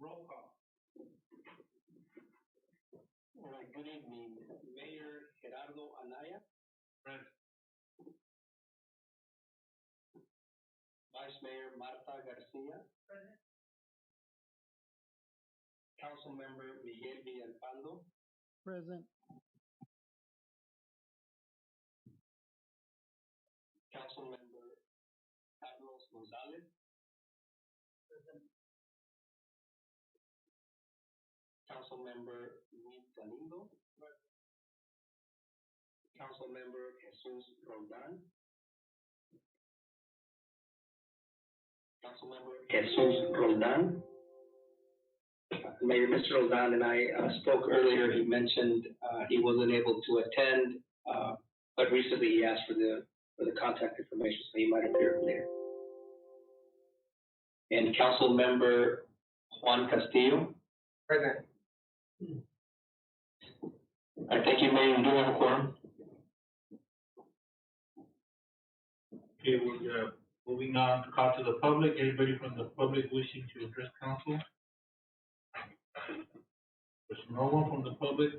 Roll call. Good evening, Mayor Gerardo Anaya. Present. Vice Mayor Marta Garcia. Present. Councilmember Miguel Villalpando. Present. Councilmember Carlos Gonzalez. Present. Councilmember Luis Galindo. Councilmember Jesus Roldan. Councilmember Jesus Roldan. Mayor, Mr. Roldan and I spoke earlier. He mentioned he wasn't able to attend, but recently he asked for the contact information, so he might appear later. And Councilmember Juan Castillo. Present. I thank you, Mayor. You do have a quorum. Okay, we're moving on to call to the public. Anybody from the public wishing to address council? There's no one from the public.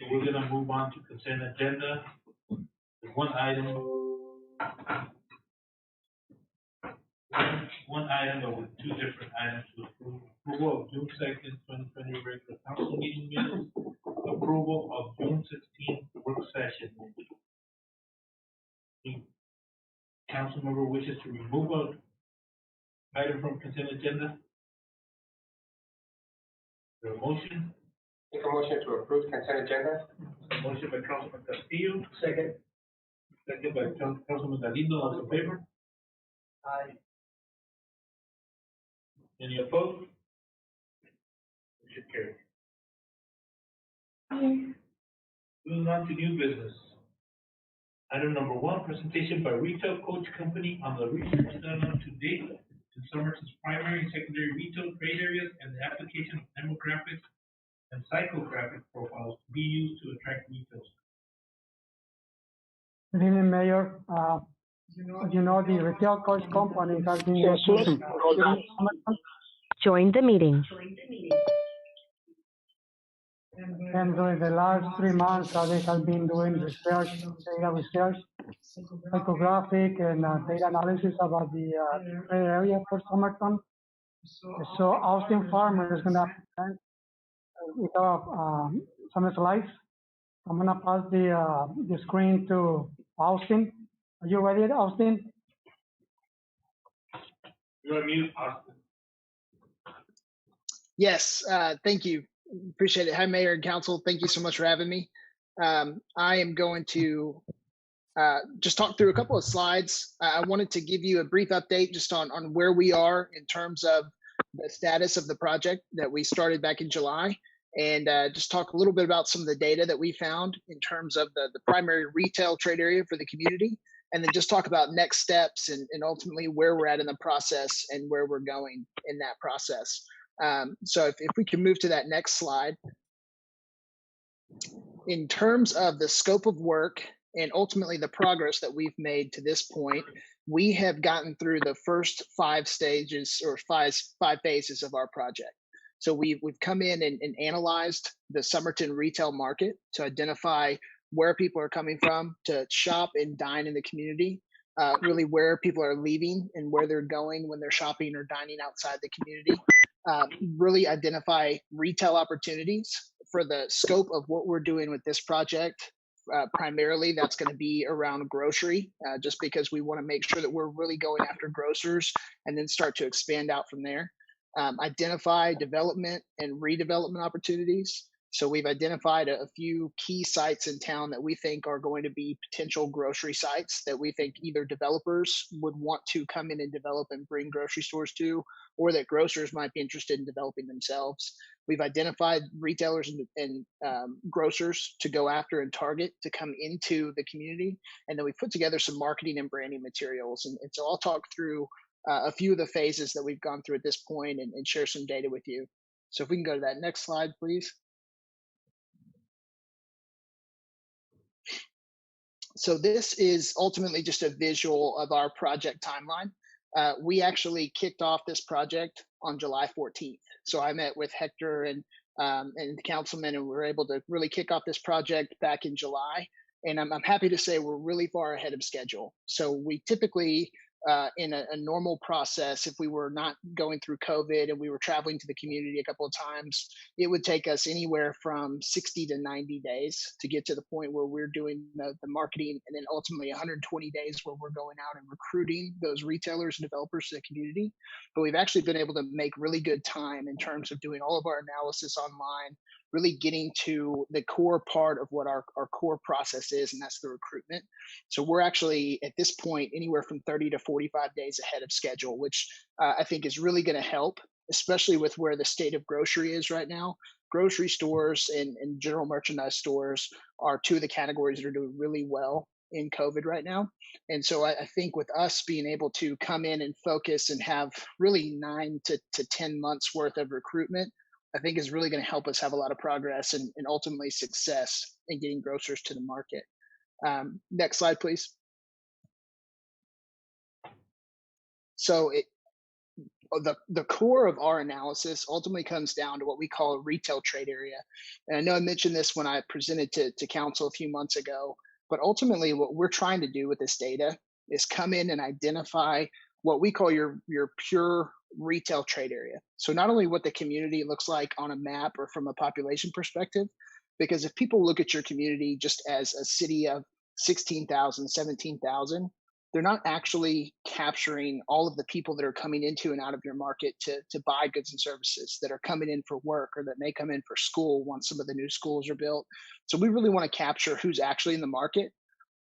Okay, we're gonna move on to consent agenda. There's one item, but with two different items to approve. Approval of June 2nd, 2020 regular council meeting minutes. Approval of June 16th work session minutes. Any council member wishes to remove an item from consent agenda? Is there a motion? Make a motion to approve consent agenda. Motion by Councilman Castillo, Second. second by Councilman Galindo. All in favor? Aye. Any opposed? Motion carried. Moving on to new business. Item number 1, presentation by Retail Coach Company on the research done up to date in Somerton's primary and secondary retail trade areas and the application of demographics and psychographic profiles to be used to attract retail. Good evening, Mayor. You know, the Retail Coach Company has been working Join the meeting. and during the last 3 months, they have been doing research, data research, psychographic and data analysis about the area for Somerton. So Austin Farmer is gonna present with some slides. I'm gonna pass the screen to Austin. Are you ready, Austin? You're on mute, Austin. Yes, thank you. Appreciate it. Hi, Mayor and Council. Thank you so much for having me. I am going to just talk through a couple of slides. I wanted to give you a brief update just on where we are in terms of the status of the project that we started back in July, and just talk a little bit about some of the data that we found in terms of the primary retail trade area for the community, and then just talk about next steps and ultimately where we're at in the process and where we're going in that process. So if we can move to that next slide. In terms of the scope of work and ultimately the progress that we've made to this point, we have gotten through the first 5 stages or five phases of our project. So we've come in and analyzed the Somerton retail market to identify where people are coming from to shop and dine in the community, really where people are leaving and where they're going when they're shopping or dining outside the community. Really identify retail opportunities for the scope of what we're doing with this project. Primarily, that's going to be around grocery, just because we want to make sure that we're really going after grocers and then start to expand out from there. Identify development and redevelopment opportunities. So we've identified a few key sites in town that we think are going to be potential grocery sites that we think either developers would want to come in and develop and bring grocery stores to, or that grocers might be interested in developing themselves. We've identified retailers and grocers to go after and target to come into the community. And then we put together some marketing and branding materials. And so I'll talk through a few of the phases that we've gone through at this point and share some data with you. So if we can go to that next slide, please. So this is ultimately just a visual of our project timeline. We actually kicked off this project on July 14th. So I met with Hector and the councilman, and we were able to really kick off this project back in July. And I'm happy to say we're really far ahead of schedule. So we typically, in a normal process, if we were not going through COVID and we were traveling to the community a couple of times, it would take us anywhere from 60 to 90 days to get to the point where we're doing the marketing, and then ultimately 120 days where we're going out and recruiting those retailers and developers to the community. But we've actually been able to make really good time in terms of doing all of our analysis online, really getting to the core part of what our core process is, and that's the recruitment. So we're actually at this point anywhere from 30 to 45 days ahead of schedule, which I think is really going to help, especially with where the state of grocery is right now. Grocery stores and general merchandise stores are two of the categories that are doing really well in COVID right now. And so I think with us being able to come in and focus and have really 9 to 10 months worth of recruitment, I think is really going to help us have a lot of progress and ultimately success in getting grocers to the market. Next slide, please. So the core of our analysis ultimately comes down to what we call a retail trade area. And I know I mentioned this when I presented to council a few months ago, but ultimately what we're trying to do with this data is come in and identify what we call your pure retail trade area. So not only what the community looks like on a map or from a population perspective, because if people look at your community just as a city of 16,000, 17,000, they're not actually capturing all of the people that are coming into and out of your market to buy goods and services, that are coming in for work or that may come in for school once some of the new schools are built. So we really want to capture who's actually in the market.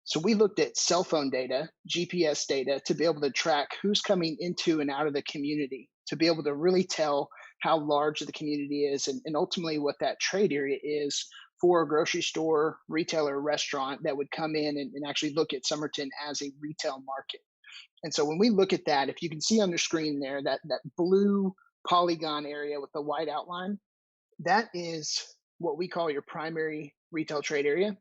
So we looked at cell phone data, GPS data, to be able to track who's coming into and out of the community, to be able to really tell how large the community is and ultimately what that trade area is for a grocery store, retailer, restaurant that would come in and actually look at Somerton as a retail market. And so when we look at that, if you can see on your screen there, that blue polygon area with the white outline, that is what we call your primary retail trade area.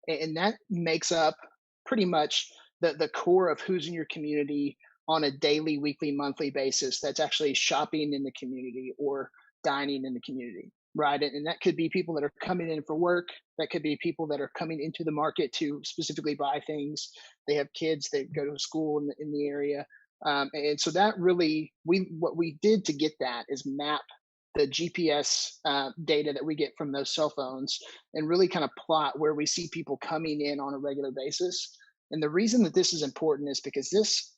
And that makes up pretty much the core of who's in your community on a daily, weekly, monthly basis that's actually shopping in the community or dining in the community, right? And that could be people that are coming in for work. That could be people that are coming into the market to specifically buy things. They have kids that go to school in the area. And so that really, what we did to get that is map the GPS data that we get from those cell phones and really kind of plot where we see people coming in on a regular basis. And the reason that this is important is because this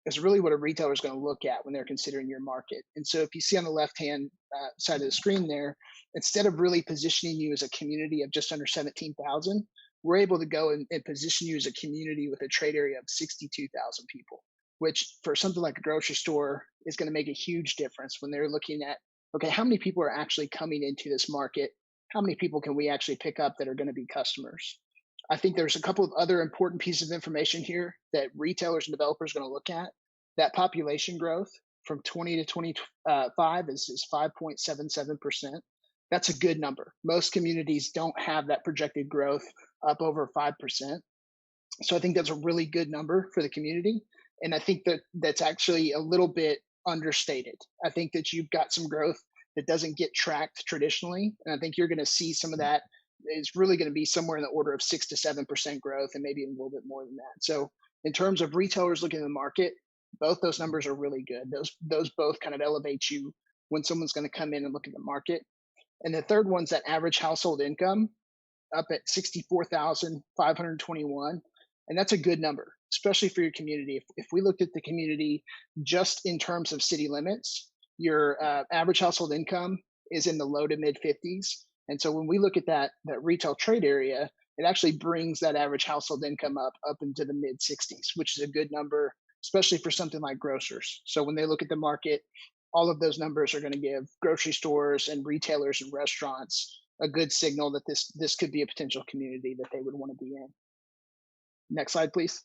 is really what a retailer is going to look at when they're considering your market. And so if you see on the left-hand side of the screen there, instead of really positioning you as a community of just under 17,000, we're able to go and position you as a community with a trade area of 62,000 people, which for something like a grocery store is going to make a huge difference when they're looking at, okay, how many people are actually coming into this market? How many people can we actually pick up that are going to be customers? I think there's a couple of other important pieces of information here that retailers and developers are going to look at. That population growth from 20 to 25 is 5.77%. That's a good number. Most communities don't have that projected growth up over 5%. So I think that's a really good number for the community. And I think that that's actually a little bit understated. I think that you've got some growth that doesn't get tracked traditionally. And I think you're going to see some of that is really going to be somewhere in the order of 6 to 7% growth and maybe a little bit more than that. So in terms of retailers looking at the market, both those numbers are really good. Those both kind of elevate you when someone's going to come in and look at the market. And the third one's that average household income up at 64,521. And that's a good number, especially for your community. If we looked at the community just in terms of city limits, your average household income is in the low to mid 50s. And so when we look at that retail trade area, it actually brings that average household income up into the mid 60s, which is a good number, especially for something like grocers. So when they look at the market, all of those numbers are going to give grocery stores and retailers and restaurants a good signal that this could be a potential community that they would want to be in. Next slide, please.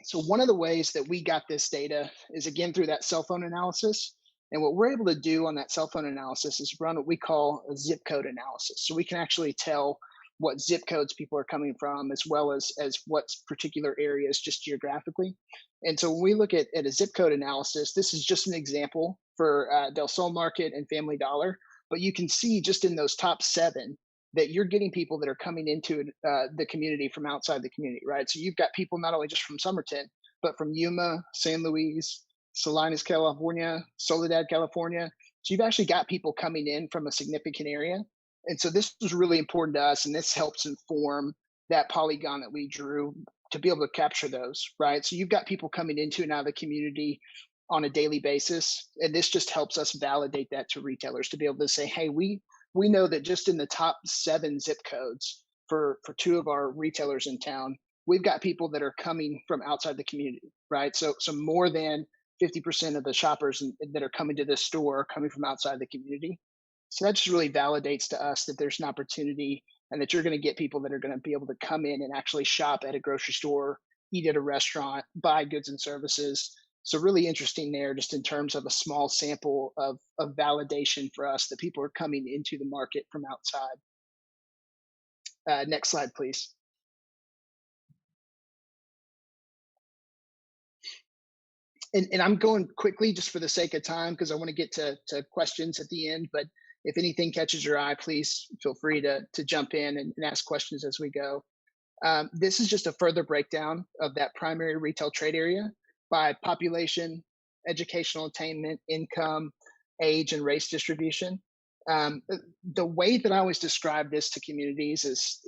So one of the ways that we got this data is again through that cell phone analysis. And what we're able to do on that cell phone analysis is run what we call a zip code analysis. So we can actually tell what zip codes people are coming from, as well as what particular areas just geographically. And so when we look at a zip code analysis, this is just an example for Del Sol Market and Family Dollar, but you can see just in those top 7 that you're getting people that are coming into the community from outside the community, right? So you've got people not only just from Somerton, but from Yuma, San Luis, Salinas, California, Soledad, California. So you've actually got people coming in from a significant area. And so this was really important to us, and this helps inform that polygon that we drew to be able to capture those, right? So you've got people coming into and out of the community on a daily basis, and this just helps us validate that to retailers to be able to say, hey, we know that just in the top 7 zip codes for 2 of our retailers in town, we've got people that are coming from outside the community, right? So more than 50% of the shoppers that are coming to this store are coming from outside the community. So that just really validates to us that there's an opportunity and that you're going to get people that are going to be able to come in and actually shop at a grocery store, eat at a restaurant, buy goods and services. So really interesting there, just in terms of a small sample of validation for us that people are coming into the market from outside. Next slide, please. And I'm going quickly just for the sake of time because I want to get to questions at the end. But if anything catches your eye, please feel free to jump in and ask questions as we go. This is just a further breakdown of that primary retail trade area by population, educational attainment, income, age, and race distribution. The way that I always describe this to communities is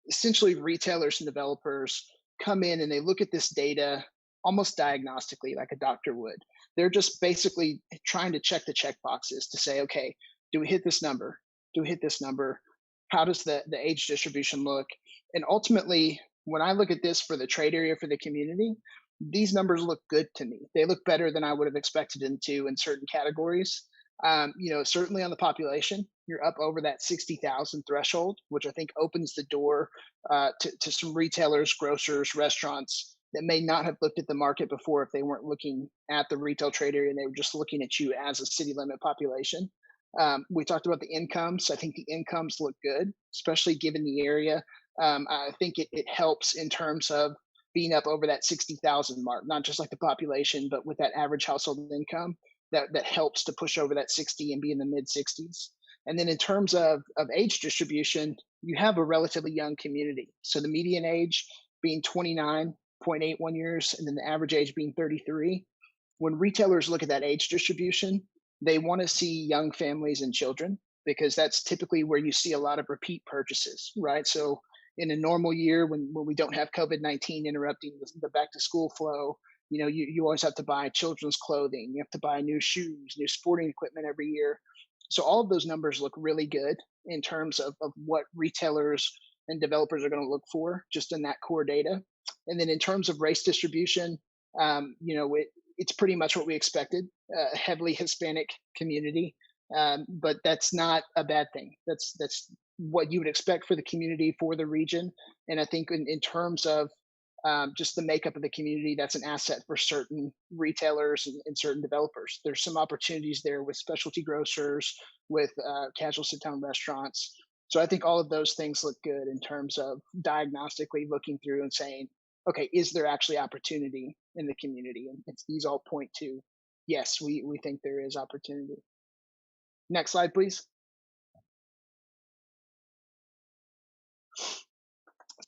essentially retailers and developers come in and they look at this data almost diagnostically, like a doctor would. They're just basically trying to check the check boxes to say, okay, do we hit this number? Do we hit this number? How does the age distribution look? And ultimately, when I look at this for the trade area for the community, these numbers look good to me. They look better than I would have expected them to in certain categories. Certainly on the population, you're up over that 60,000 threshold, which I think opens the door to some retailers, grocers, restaurants that may not have looked at the market before if they weren't looking at the retail trade area and they were just looking at you as a city limit population. We talked about the incomes. I think the incomes look good, especially given the area. I think it helps in terms of being up over that 60,000 mark, not just like the population, but with that average household income that helps to push over that 60 and be in the mid 60s. And then in terms of age distribution, you have a relatively young community. So the median age being 29.81 years, and then the average age being 33. When retailers look at that age distribution, they want to see young families and children because that's typically where you see a lot of repeat purchases, right? So in a normal year when we don't have COVID-19 interrupting the back to school flow, you always have to buy children's clothing. You have to buy new shoes, new sporting equipment every year. So all of those numbers look really good in terms of what retailers and developers are going to look for just in that core data. And then in terms of race distribution, it's pretty much what we expected, a heavily Hispanic community, but that's not a bad thing. That's what you would expect for the community, for the region. And I think in terms of just the makeup of the community, that's an asset for certain retailers and certain developers. There's some opportunities there with specialty grocers, with casual sit-down restaurants. So I think all of those things look good in terms of diagnostically looking through and saying, okay, is there actually opportunity in the community? And these all point to, yes, we think there is opportunity. Next slide, please.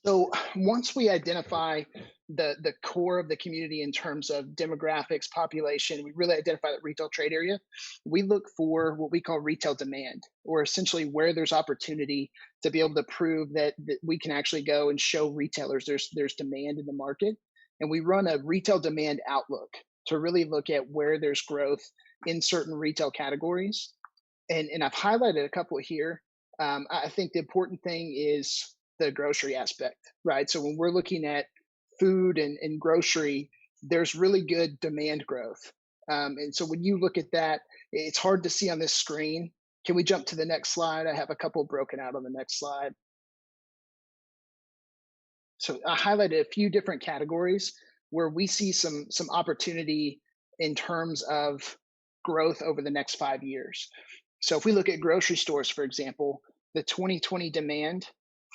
So once we identify the core of the community in terms of demographics, population, we really identify that retail trade area. We look for what we call retail demand, or essentially where there's opportunity to be able to prove that we can actually go and show retailers there's demand in the market. And we run a retail demand outlook to really look at where there's growth in certain retail categories. And I've highlighted a couple here. I think the important thing is the grocery aspect, right? So when we're looking at food and grocery, there's really good demand growth. And so when you look at that, it's hard to see on this screen. Can we jump to the next slide? I have a couple broken out on the next slide. So I highlighted a few different categories where we see some opportunity in terms of growth over the next 5 years. So if we look at grocery stores, for example, the 2020 demand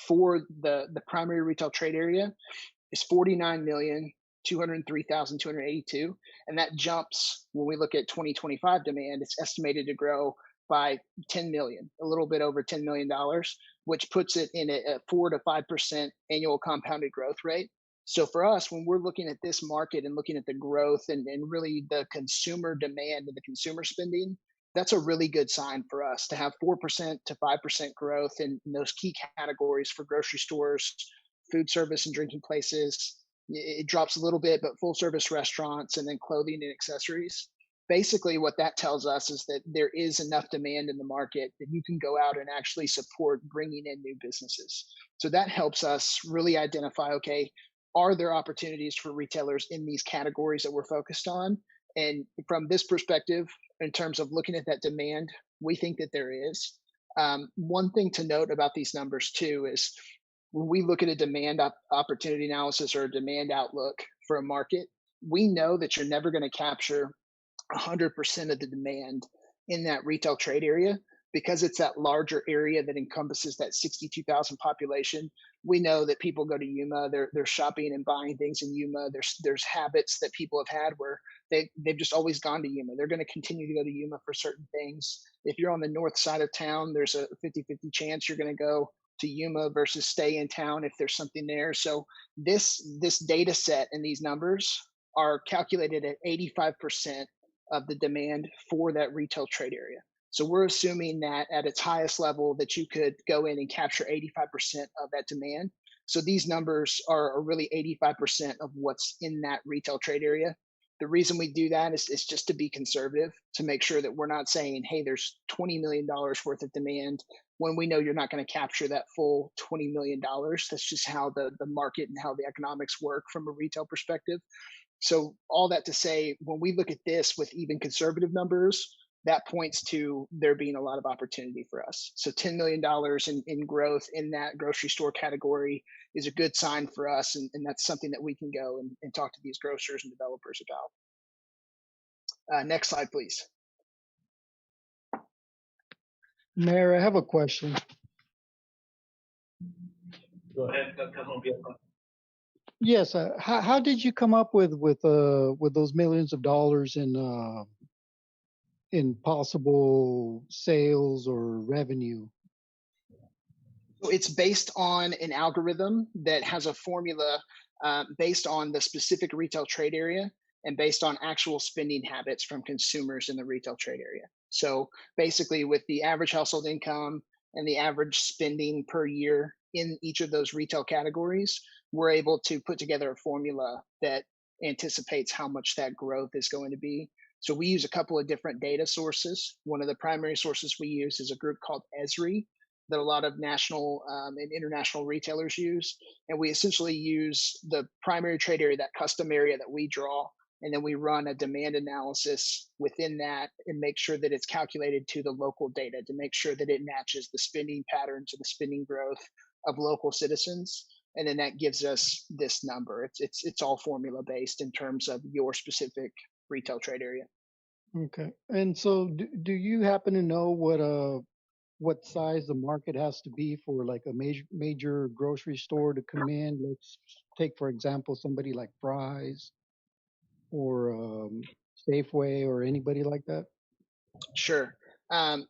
for the primary retail trade area is 49,203,282, and that jumps when we look at 2025 demand. It's estimated to grow by 10 million, a little bit over $10 million, which puts it in a 4 to 5% annual compounded growth rate. So for us, when we're looking at this market and looking at the growth and really the consumer demand and the consumer spending, that's a really good sign for us to have 4% to 5% growth in those key categories for grocery stores, food service and drinking places. It drops a little bit, but full service restaurants and then clothing and accessories. Basically, what that tells us is that there is enough demand in the market that you can go out and actually support bringing in new businesses. So that helps us really identify, okay, are there opportunities for retailers in these categories that we're focused on? And from this perspective, in terms of looking at that demand, we think that there is. One thing to note about these numbers too is when we look at a demand opportunity analysis or a demand outlook for a market, we know that you're never going to capture 100% of the demand in that retail trade area because it's that larger area that encompasses that 62,000 population. We know that people go to Yuma, they're shopping and buying things in Yuma. There's habits that people have had where they've just always gone to Yuma. They're going to continue to go to Yuma for certain things. If you're on the north side of town, there's a 50-50 chance you're going to go to Yuma versus stay in town if there's something there. So this data set and these numbers are calculated at 85% of the demand for that retail trade area. So we're assuming that at its highest level that you could go in and capture 85% of that demand. So these numbers are really 85% of what's in that retail trade area. The reason we do that is just to be conservative, to make sure that we're not saying, hey, there's $20 million worth of demand when we know you're not going to capture that full $20 million. That's just how the market and how the economics work from a retail perspective. So all that to say, when we look at this with even conservative numbers, that points to there being a lot of opportunity for us. So $10 million in growth in that grocery store category is a good sign for us. And that's something that we can go and talk to these grocers and developers about. Next slide, please. Mayor, I have a question. Go ahead, Councilman Bielsa. Yes, how did you come up with those millions of dollars in possible sales or revenue? So it's based on an algorithm that has a formula based on the specific retail trade area and based on actual spending habits from consumers in the retail trade area. So basically with the average household income and the average spending per year in each of those retail categories, we're able to put together a formula that anticipates how much that growth is going to be. So we use a couple of different data sources. One of the primary sources we use is a group called Esri that a lot of national and international retailers use. And we essentially use the primary trade area, that custom area that we draw, and then we run a demand analysis within that and make sure that it's calculated to the local data to make sure that it matches the spending patterns and the spending growth of local citizens. And then that gives us this number. It's all formula based in terms of your specific retail trade area. Okay. And so do you happen to know what size the market has to be for like a major grocery store to come in? Let's take, for example, somebody like Fry's or Safeway or anybody like that? Sure.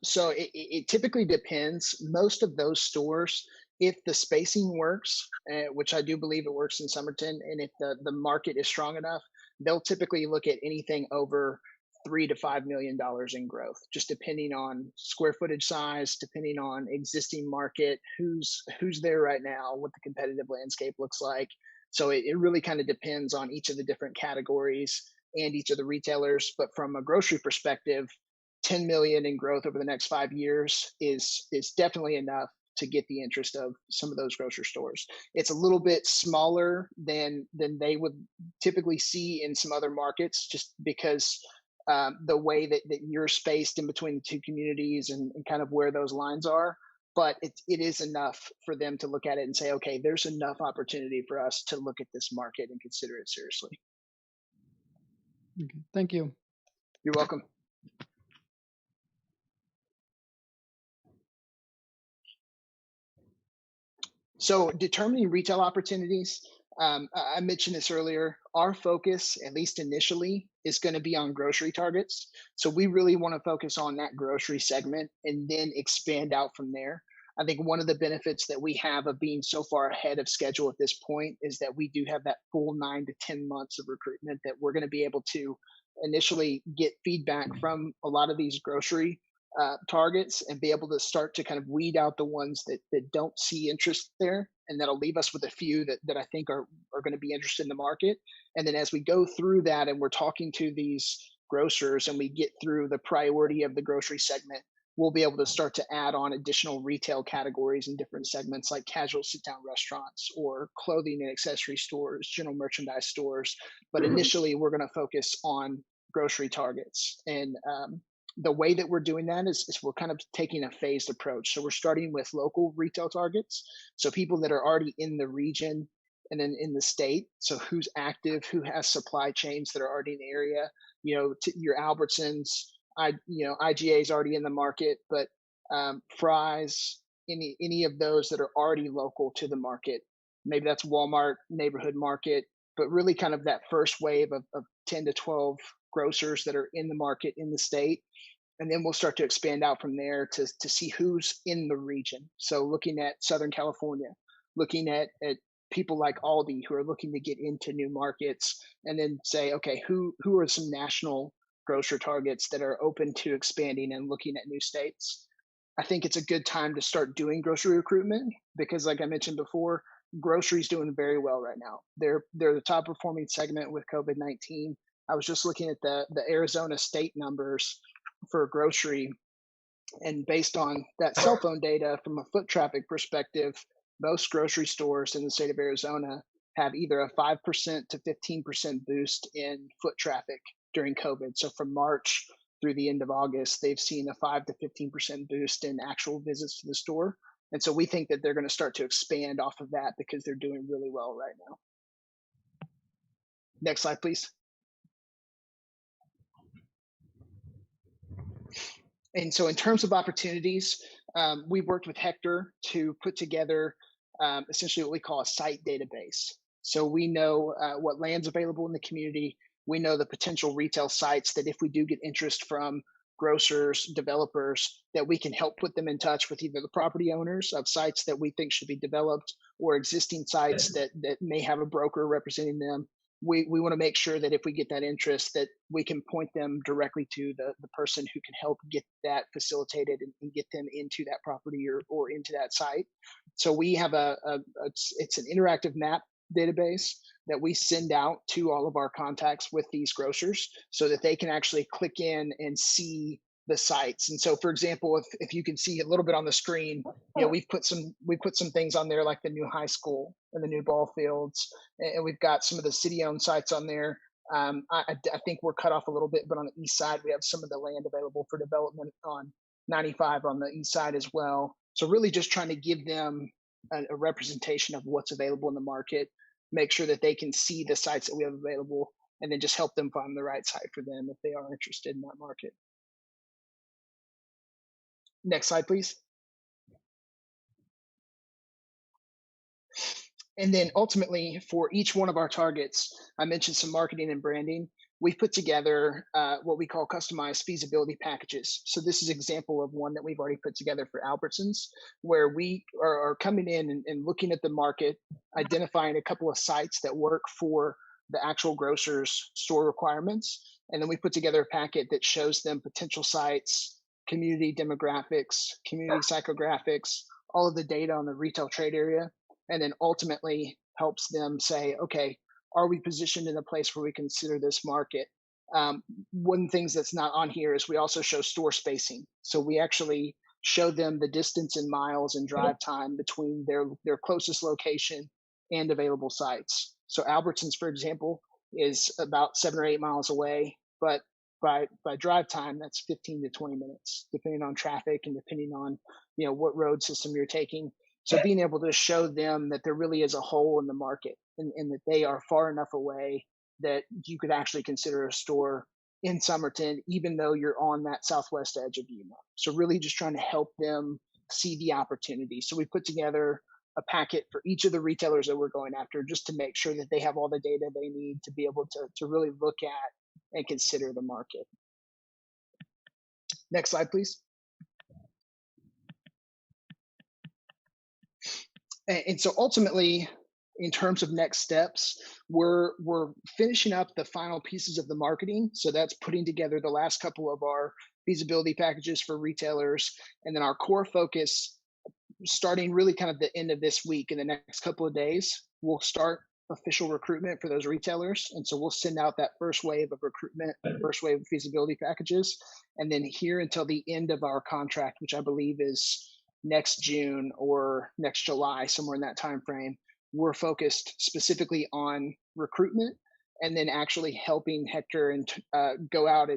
So it typically depends. Most of those stores, if the spacing works, which I do believe it works in Somerton, and if the market is strong enough, they'll typically look at anything over $3 to $5 million in growth, just depending on square footage size, depending on existing market, who's there right now, what the competitive landscape looks like. So it really kind of depends on each of the different categories and each of the retailers. But from a grocery perspective, 10 million in growth over the next 5 years is definitely enough to get the interest of some of those grocery stores. It's a little bit smaller than they would typically see in some other markets, just because the way that you're spaced in between the two communities and kind of where those lines are. But it is enough for them to look at it and say, okay, there's enough opportunity for us to look at this market and consider it seriously. Okay. Thank you. You're welcome. So determining retail opportunities, I mentioned this earlier. Our focus, at least initially, is going to be on grocery targets. So we really want to focus on that grocery segment and then expand out from there. I think one of the benefits that we have of being so far ahead of schedule at this point is that we do have that full 9 to 10 months of recruitment that we're going to be able to initially get feedback from a lot of these grocery targets and be able to start to kind of weed out the ones that don't see interest there. And that'll leave us with a few that I think are going to be interested in the market. And then as we go through that and we're talking to these grocers and we get through the priority of the grocery segment, we'll be able to start to add on additional retail categories in different segments like casual sit down restaurants or clothing and accessory stores, general merchandise stores. But initially, we're going to focus on grocery targets. And the way that we're doing that is we're kind of taking a phased approach. So we're starting with local retail targets. So people that are already in the region and then in the state. So who's active, who has supply chains that are already in the area, your Albertsons, IGA is already in the market, but Fry's, any of those that are already local to the market. Maybe that's Walmart neighborhood market, but really kind of that first wave of 10 to 12 grocers that are in the market in the state. And then we'll start to expand out from there to see who's in the region. So looking at Southern California, looking at people like Aldi who are looking to get into new markets, and then say, okay, who are some national grocer targets that are open to expanding and looking at new states. I think it's a good time to start doing grocery recruitment because, like I mentioned before, grocery's doing very well right now. They're the top performing segment with COVID-19. I was just looking at the Arizona state numbers for grocery, and based on that cell phone data from a foot traffic perspective, most grocery stores in the state of Arizona have either a 5% to 15% boost in foot traffic during COVID. So from March through the end of August, they've seen a 5 to 15% boost in actual visits to the store. And so we think that they're going to start to expand off of that because they're doing really well right now. Next slide, please. And so in terms of opportunities, we worked with Hector to put together essentially what we call a site database. So we know what land's available in the community. We know the potential retail sites that if we do get interest from grocers, developers, that we can help put them in touch with either the property owners of sites that we think should be developed or existing sites that may have a broker representing them. We want to make sure that if we get that interest, that we can point them directly to the person who can help get that facilitated and get them into that property or into that site. So we have it's an interactive map database that we send out to all of our contacts with these grocers so that they can actually click in and see the sites. And so, for example, if you can see a little bit on the screen, we put some things on there like the new high school and the new ball fields, and we've got some of the city-owned sites on there. I think we're cut off a little bit, but on the east side, we have some of the land available for development on 95 on the east side as well. So really just trying to give them a representation of what's available in the market, make sure that they can see the sites that we have available, and then just help them find the right site for them if they are interested in that market. Next slide, please. And then ultimately, for each one of our targets, I mentioned some marketing and branding. We've put together what we call customized feasibility packages. So this is an example of one that we've already put together for Albertsons, where we are coming in and looking at the market, identifying a couple of sites that work for the actual grocer's store requirements. And then we put together a packet that shows them potential sites, community demographics, community psychographics, all of the data on the retail trade area, and then ultimately helps them say, okay, are we positioned in a place where we consider this market? One of the things that's not on here is we also show store spacing. So we actually show them the distance in miles and drive time between their closest location and available sites. So Albertsons, for example, is about 7 or 8 miles away, but by drive time, that's 15 to 20 minutes, depending on traffic and depending on what road system you're taking. So being able to show them that there really is a hole in the market and that they are far enough away that you could actually consider a store in Somerton, even though you're on that southwest edge of Yuma. So really just trying to help them see the opportunity. So we put together a packet for each of the retailers that we're going after, just to make sure that they have all the data they need to be able to really look at and consider the market. Next slide, please. And so ultimately, in terms of next steps, we're finishing up the final pieces of the marketing. So that's putting together the last couple of our feasibility packages for retailers, and then our core focus, starting really kind of the end of this week, in the next couple of days, we'll start official recruitment for those retailers. And so we'll send out that first wave of recruitment, first wave of feasibility packages. And then here until the end of our contract, which I believe is next June or next July, somewhere in that time frame, we're focused specifically on recruitment, and then actually helping Hector and go out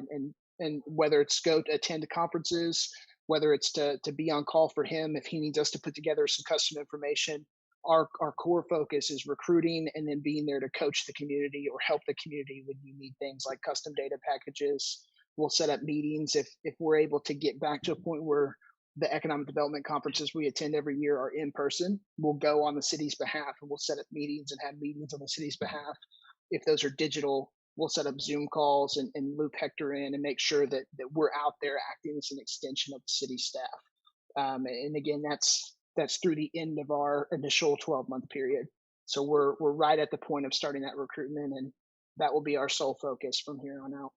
and whether it's go to attend conferences, whether it's to be on call for him if he needs us to put together some custom information. Our core focus is recruiting, and then being there to coach the community or help the community when you need things like custom data packages. We'll set up meetings if we're able to get back to a point where the economic development conferences we attend every year are in person. We'll go on the city's behalf, and we'll set up meetings and have meetings on the city's behalf. If those are digital, we'll set up Zoom calls and loop Hector in and make sure that we're out there acting as an extension of the city staff. And again, that's through the end of our initial 12-month period. So we're right at the point of starting that recruitment, and that will be our sole focus from here on out.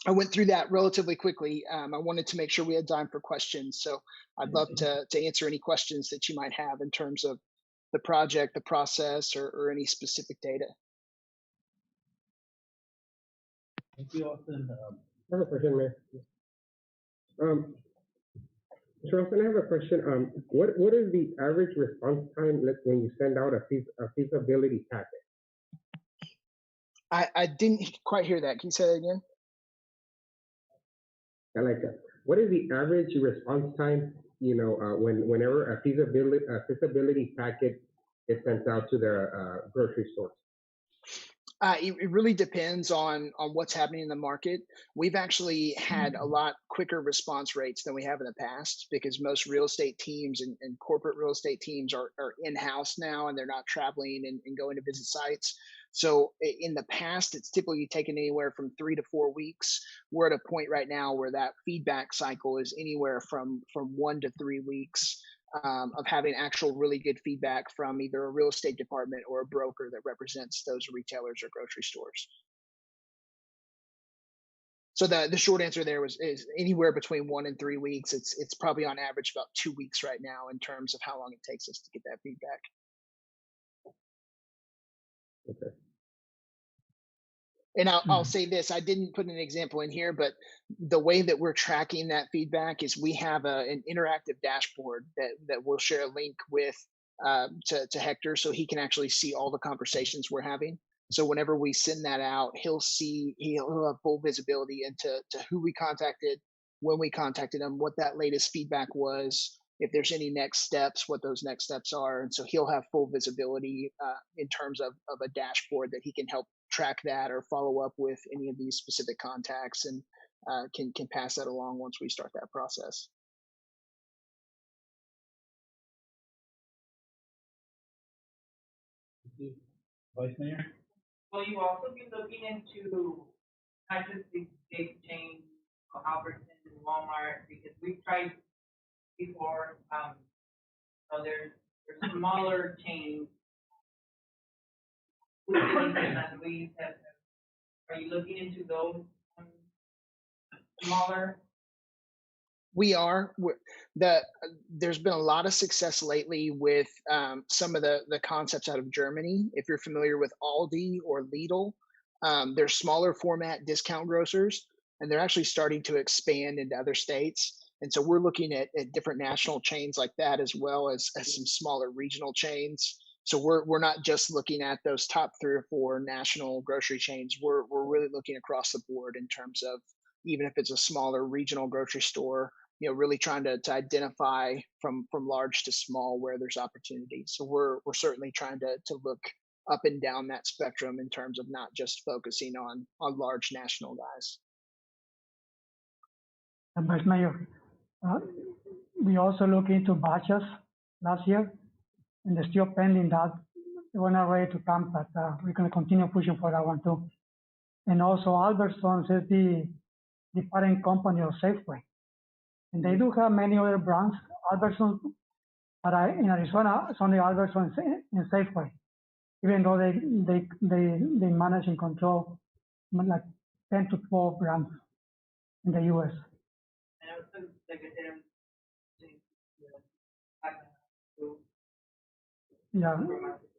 I went through that relatively quickly. I wanted to make sure we had time for questions. So I'd love to answer any questions that you might have in terms of the project, the process, or any specific data. Thank you, Austin. I have a question, Mayor. Mr. Austin, I have a question. What is the average response time when you send out a feasibility packet? I didn't quite hear that. Can you say that again? I like that. What is the average response time? Whenever a feasibility packet is sent out to the grocery stores. It really depends on what's happening in the market. We've actually had a lot quicker response rates than we have in the past, because most real estate teams and corporate real estate teams are in-house now, and they're not traveling and going to visit sites. So in the past, it's typically taken anywhere from 3 to 4 weeks. We're at a point right now where that feedback cycle is anywhere from 1 to 3 weeks. Of having actual really good feedback from either a real estate department or a broker that represents those retailers or grocery stores. So the short answer there is anywhere between 1 and 3 weeks. It's probably on average about 2 weeks right now in terms of how long it takes us to get that feedback. Okay. And I'll say this, I didn't put an example in here, but the way that we're tracking that feedback is we have an interactive dashboard that we'll share a link with to Hector, so he can actually see all the conversations we're having. So whenever we send that out, he'll have full visibility into who we contacted, when we contacted him, what that latest feedback was, if there's any next steps, what those next steps are. And so he'll have full visibility in terms of a dashboard that he can help track that or follow up with any of these specific contacts, and can pass that along once we start that process. Vice Mayor? Will you also be looking into not just the big chains, Albertsons and Walmart, because we've tried before, so there's smaller chains. Are you looking into those smaller? We are. There's been a lot of success lately with some of the concepts out of Germany. If you're familiar with Aldi or Lidl, they're smaller format discount grocers, and they're actually starting to expand into other states. And so we're looking at different national chains like that, as well as some smaller regional chains. So we're not just looking at those top 3 or 4 national grocery chains. We're really looking across the board in terms of, even if it's a smaller regional grocery store, really trying to identify from large to small where there's opportunity. So we're certainly trying to look up and down that spectrum in terms of not just focusing on large national guys. Vice Mayor, we also looked into batches last year, and they're still pending that. We're not ready to come, but we're going to continue pushing for that one too. And also Albertsons is the parent company of Safeway. And they do have many other brands, Albertsons, but in Arizona, it's only Albertsons and Safeway, even though they manage and control like 10 to 12 brands in the US. And also, like I said,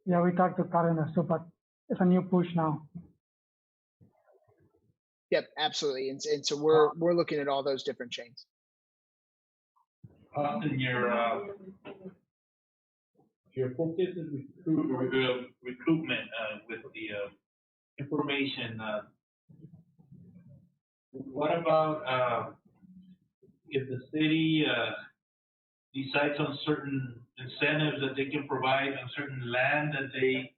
Yeah, we talked to Karen too, but it's a new push now. Yep, absolutely. And so we're looking at all those different chains. Austin, your focus is recruitment with the information. What about if the city decides on certain incentives that they can provide on certain land that they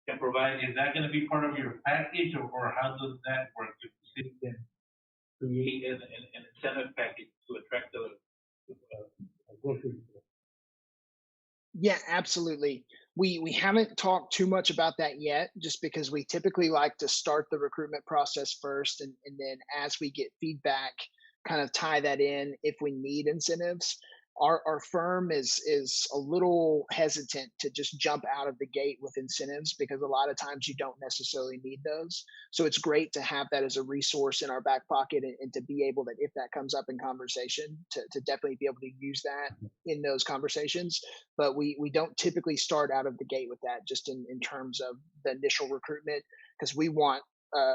can provide? Is that going to be part of your package, or how does that work? If the city can create an incentive package to attract the grocery store? Yeah, absolutely. We haven't talked too much about that yet, just because we typically like to start the recruitment process first, and then as we get feedback, kind of tie that in if we need incentives. Our firm is a little hesitant to just jump out of the gate with incentives, because a lot of times you don't necessarily need those. So it's great to have that as a resource in our back pocket, and to be able that if that comes up in conversation, to definitely be able to use that in those conversations. But we don't typically start out of the gate with that, just in terms of the initial recruitment, because we want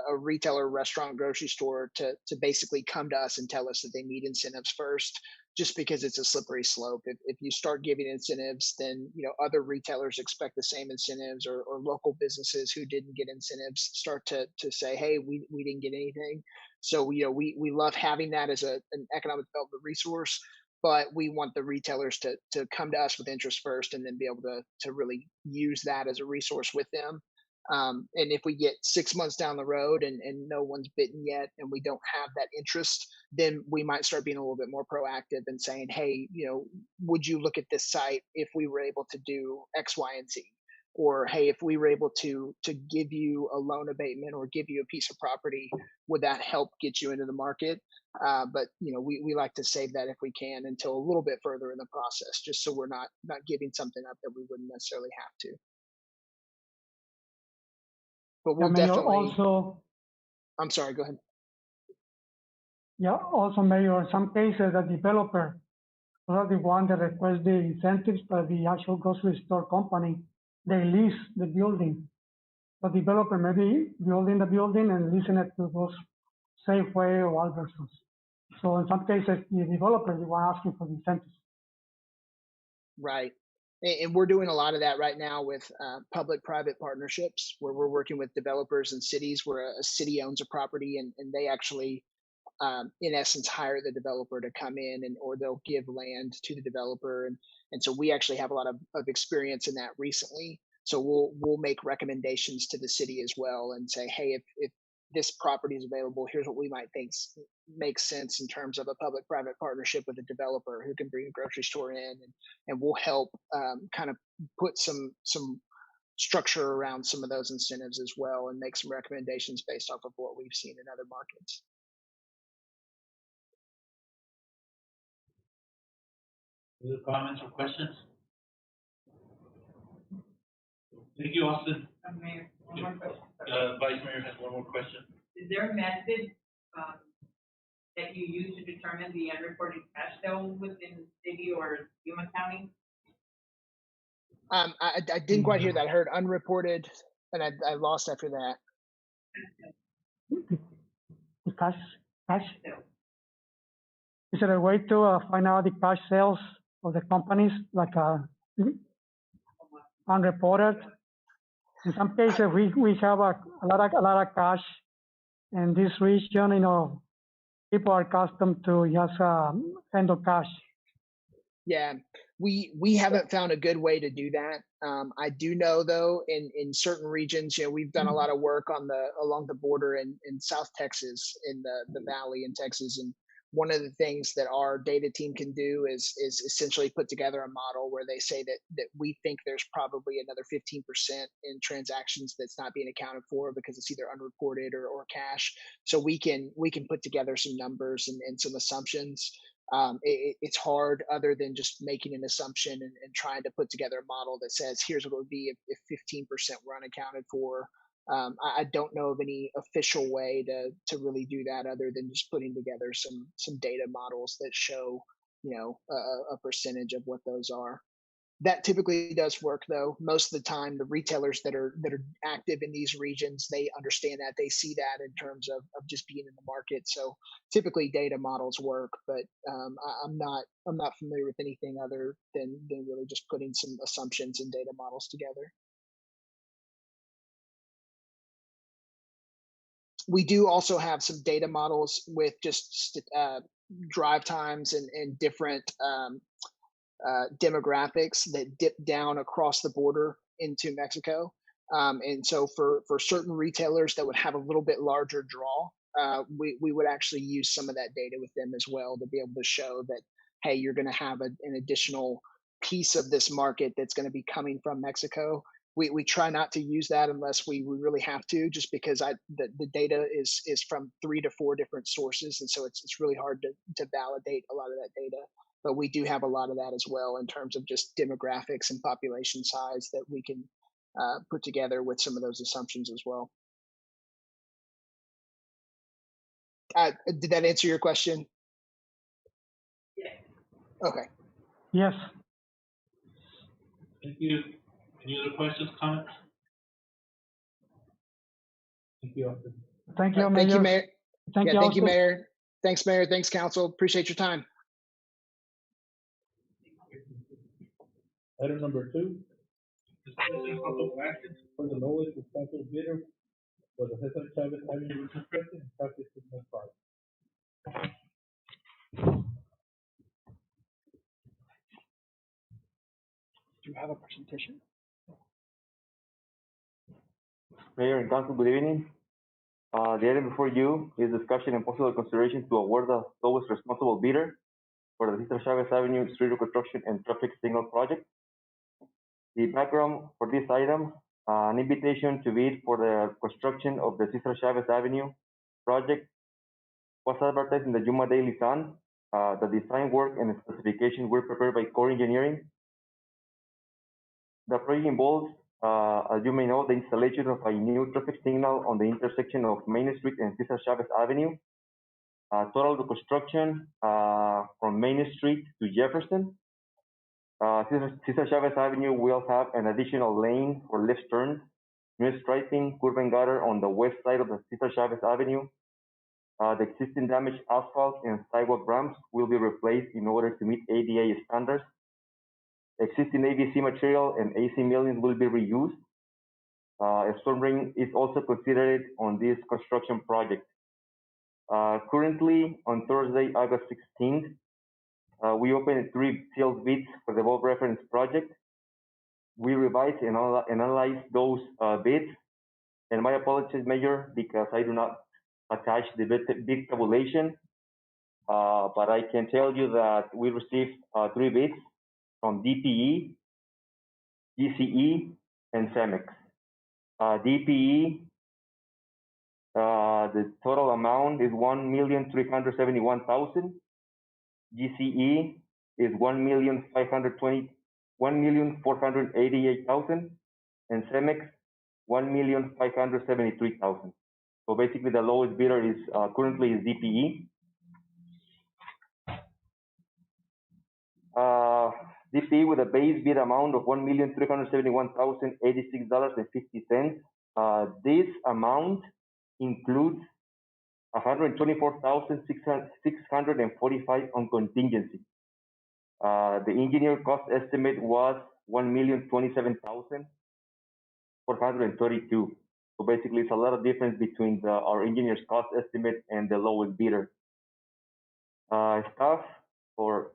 a retailer, restaurant, grocery store to basically come to us and tell us that they need incentives first, just because it's a slippery slope. If you start giving incentives, then other retailers expect the same incentives, or local businesses who didn't get incentives start to say, hey, we didn't get anything. So we love having that as an economic development resource, but we want the retailers to come to us with interest first, and then be able to really use that as a resource with them. And if we get 6 months down the road and no one's bitten yet, and we don't have that interest, then we might start being a little bit more proactive and saying, hey, would you look at this site if we were able to do X, Y, and Z? Or, hey, if we were able to give you a loan abatement or give you a piece of property, would that help get you into the market? But we like to save that if we can until a little bit further in the process, just so we're not giving something up that we wouldn't necessarily have to. But we'll Mayor, definitely. also, I'm sorry. Go ahead. yeah, also, Mayor, in some cases, the developer are the one that requests the incentives, but the actual grocery store company, they lease the building. The developer may be building the building and leasing it to those Safeway or Albertsons. So in some cases, the developer is the one asking for the incentives. Right. And we're doing a lot of that right now with public-private partnerships, where we're working with developers and cities where a city owns a property, and they actually, in essence, hire the developer to come in, or they'll give land to the developer. And so we actually have a lot of experience in that recently. So we'll make recommendations to the city as well, and say, hey, if this property is available, here's what we might think makes sense in terms of a public-private partnership with a developer who can bring a grocery store in, and we'll help kind of put some structure around some of those incentives as well, and make some recommendations based off of what we've seen in other markets. Other comments or questions? Thank you, Austin. Mayor, one more question. Vice Mayor has one more question. Is there a method that you use to determine the unreported cash sales within the city or Yuma County? I didn't quite hear that. I heard unreported, and I lost after that. The cash? Is there a way to find out the cash sales of the companies, like unreported? In some cases, we have a lot of cash in this region. People are accustomed to just handle cash. Yeah, we haven't found a good way to do that. I do know, though, in certain regions, we've done a lot of work along the border in South Texas, in the valley in Texas, and one of the things that our data team can do is essentially put together a model where they say that we think there's probably another 15% in transactions that's not being accounted for because it's either unreported or cash. So we can put together some numbers and some assumptions. It's hard other than just making an assumption and trying to put together a model that says here's what it would be if 15% were unaccounted for. I don't know of any official way to really do that other than just putting together some data models that show, a percentage of what those are. That typically does work though. Most of the time, the retailers that are active in these regions, they understand that, they see that in terms of just being in the market. So typically data models work, but I'm not familiar with anything other than really just putting some assumptions and data models together. We do also have some data models with just drive times and different demographics that dip down across the border into Mexico. And so for certain retailers that would have a little bit larger draw, we would actually use some of that data with them as well to be able to show that, hey, you're going to have an additional piece of this market that's going to be coming from Mexico. We try not to use that unless we really have to, just because the data is from 3 to 4 different sources, and so it's really hard to validate a lot of that data. But we do have a lot of that as well in terms of just demographics and population size that we can put together with some of those assumptions as well. Did that answer your question? Yeah. Okay. Yes. Thank you. Any other questions, comments? Thank you. Thank you, Mayor. Thank you, Mayor. Thank Yeah, you, thank you, also. Mayor. Thanks, Mayor. Thanks, Council. Appreciate your time. Item number 2, discussion possible action for the lowest responsible bidder for the Cesar Chavez Avenue reconstruction and traffic signal project. Do you have a presentation? Mayor and Council, good evening. The item before you is discussion and possible consideration to award the lowest responsible bidder for the Cesar Chavez Avenue street reconstruction and traffic signal project. The background for this item, an invitation to bid for the construction of the Cesar Chavez Avenue project was advertised in the Yuma Daily Sun. The design work and specifications were prepared by Core Engineering. The project involves, as you may know, the installation of a new traffic signal on the intersection of Main Street and Cesar Chavez Avenue. Total reconstruction from Main Street to Jefferson. Cesar Chavez Avenue will have an additional lane for left turns, new striping, curb and gutter on the west side of the Cesar Chavez Avenue. The existing damaged asphalt and sidewalk ramps will be replaced in order to meet ADA standards. Existing AVC material and AC millions will be reused. A storm drain is also considered on this construction project. Currently, on Thursday, August 16th, we opened 3 sealed bids for the above reference project. We revised and analyzed those bids. And my apologies, Mayor, because I do not attach the bid tabulation. But I can tell you that we received 3 bids from DPE, GCE, and CEMEX. DPE, the total amount is $1,371,000. GCE is $1,488,000, and CEMEX $1,573,000. So basically, the lowest bidder is currently is DPE. DPE with a base bid amount of $1,371,086.50. This amount includes $124,645 on contingency. The engineer cost estimate was $1,027,432. So basically, it's a lot of difference between our engineer's cost estimate and the lowest bidder. Staff,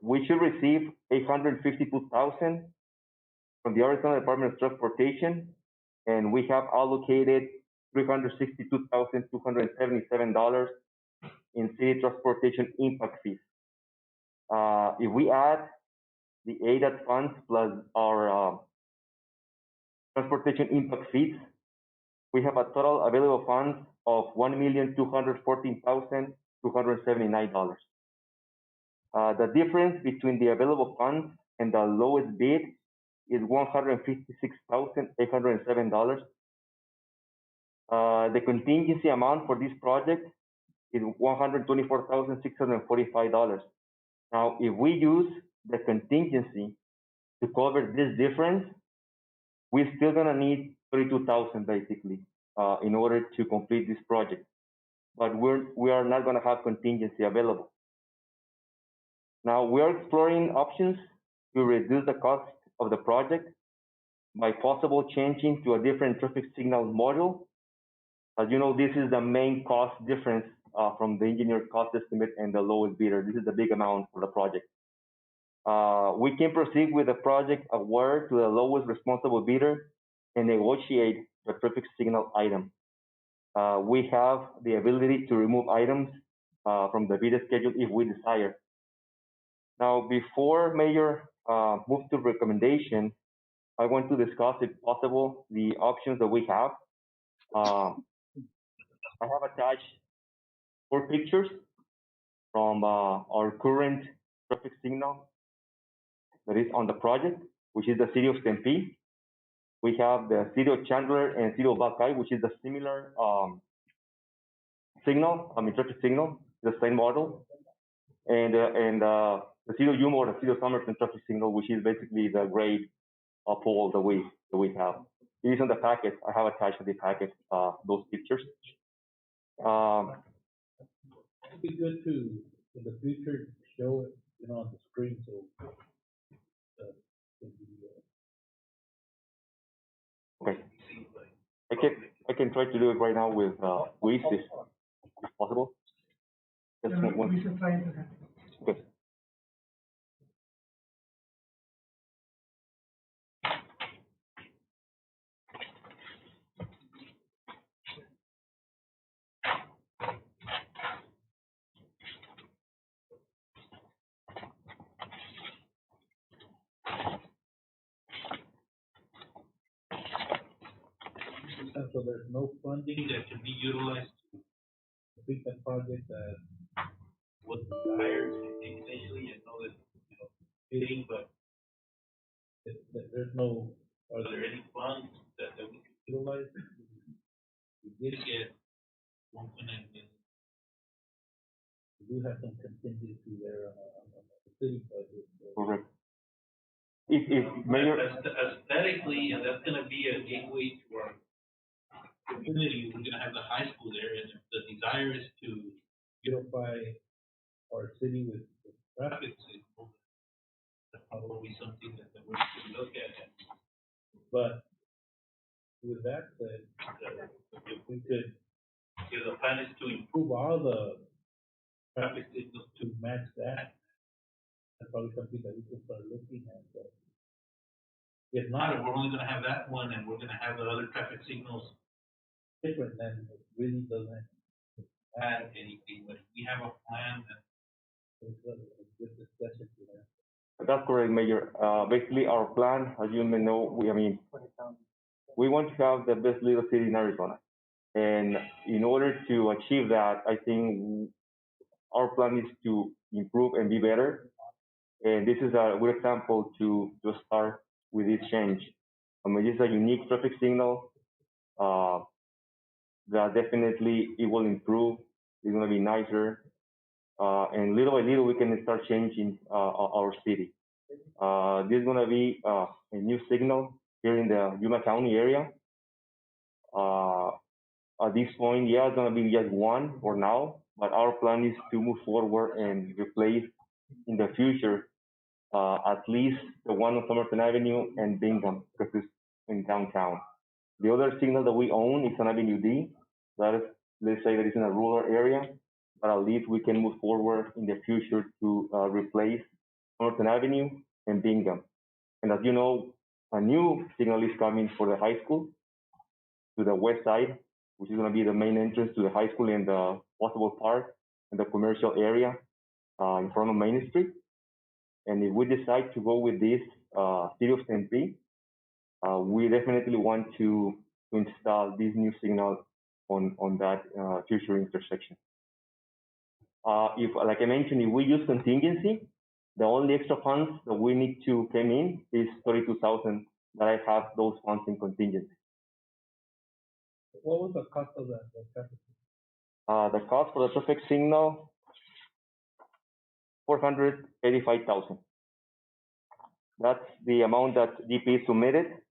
we should receive $852,000 from the Arizona Department of Transportation, and we have allocated $362,277 in city transportation impact fees. If we add the ADAT funds plus our transportation impact fees, we have a total available funds of $1,214,279. The difference between the available funds and the lowest bid is $156,807. The contingency amount for this project is $124,645. Now, if we use the contingency to cover this difference, we're still gonna need $32,000 basically in order to complete this project. But we are not gonna have contingency available. Now, we are exploring options to reduce the cost of the project by possible changing to a different traffic signal model. As you know, this is the main cost difference from the engineer cost estimate and the lowest bidder. This is the big amount for the project. We can proceed with the project award to the lowest responsible bidder and negotiate the traffic signal item. We have the ability to remove items from the bid schedule if we desire. Now, before Mayor move to recommendation, I want to discuss, if possible, the options that we have. I have attached 4 pictures from our current traffic signal that is on the project, which is the city of Tempe. We have the city of Chandler and city of Buckeye, which is a similar traffic signal, the same model. And the city of Yuma or the city of Somerton traffic signal, which is basically the gray pole that we have. It is on the packet. I have attached to the packet those pictures. It'd be good to, in the future, show it, on the screen so. Okay. I can try to do it right now with Luis if possible. Just one. Okay. So there's no funding that can be utilized to complete that project that was desired initially. I know that, bidding, but there's no, are there any funds that we can utilize? We did get $1.9 million. We do have some contingency there on the city budget. Correct. If Mayor, Aesthetically, and that's gonna be a gateway to our community. We're gonna have the high school there, and if the desire is to beautify our city with traffic signals, that's probably something that we should look at. But with that said, if we could, if the plan is to improve all the traffic signals to match that, that's probably something that we could start looking at. But if not, if we're only gonna have that one and we're gonna have the other traffic signals different, then it really doesn't add anything. But we have a plan and it's a good discussion to have. that's correct, Mayor. Basically, our plan, as you may know, we want to have the best little city in Arizona. And in order to achieve that, I think our plan is to improve and be better. And this is a good example to start with this change. It's a unique traffic signal that definitely it will improve. It's going to be nicer. And little by little, we can start changing our city. This is going to be a new signal here in the Yuma County area. At this point, yeah, it's going to be just one for now, but our plan is to move forward and replace in the future at least the one on Somerton Avenue and Bingham, because it's in downtown. The other signal that we own is on Avenue D. That is, let's say that it's in a rural area, but at least we can move forward in the future to replace Somerton Avenue and Bingham. And as you know, a new signal is coming for the high school to the west side, which is going to be the main entrance to the high school and the possible park. in the commercial area in front of Main Street. And if we decide to go with this City of Tempe, we definitely want to install this new signal on that future intersection. If, like I mentioned, if we use contingency, the only extra funds that we need to come in is 32,000 that I have those funds in contingency. What was the cost of that? The cost for the traffic signal, 485,000. That's the amount that DP submitted.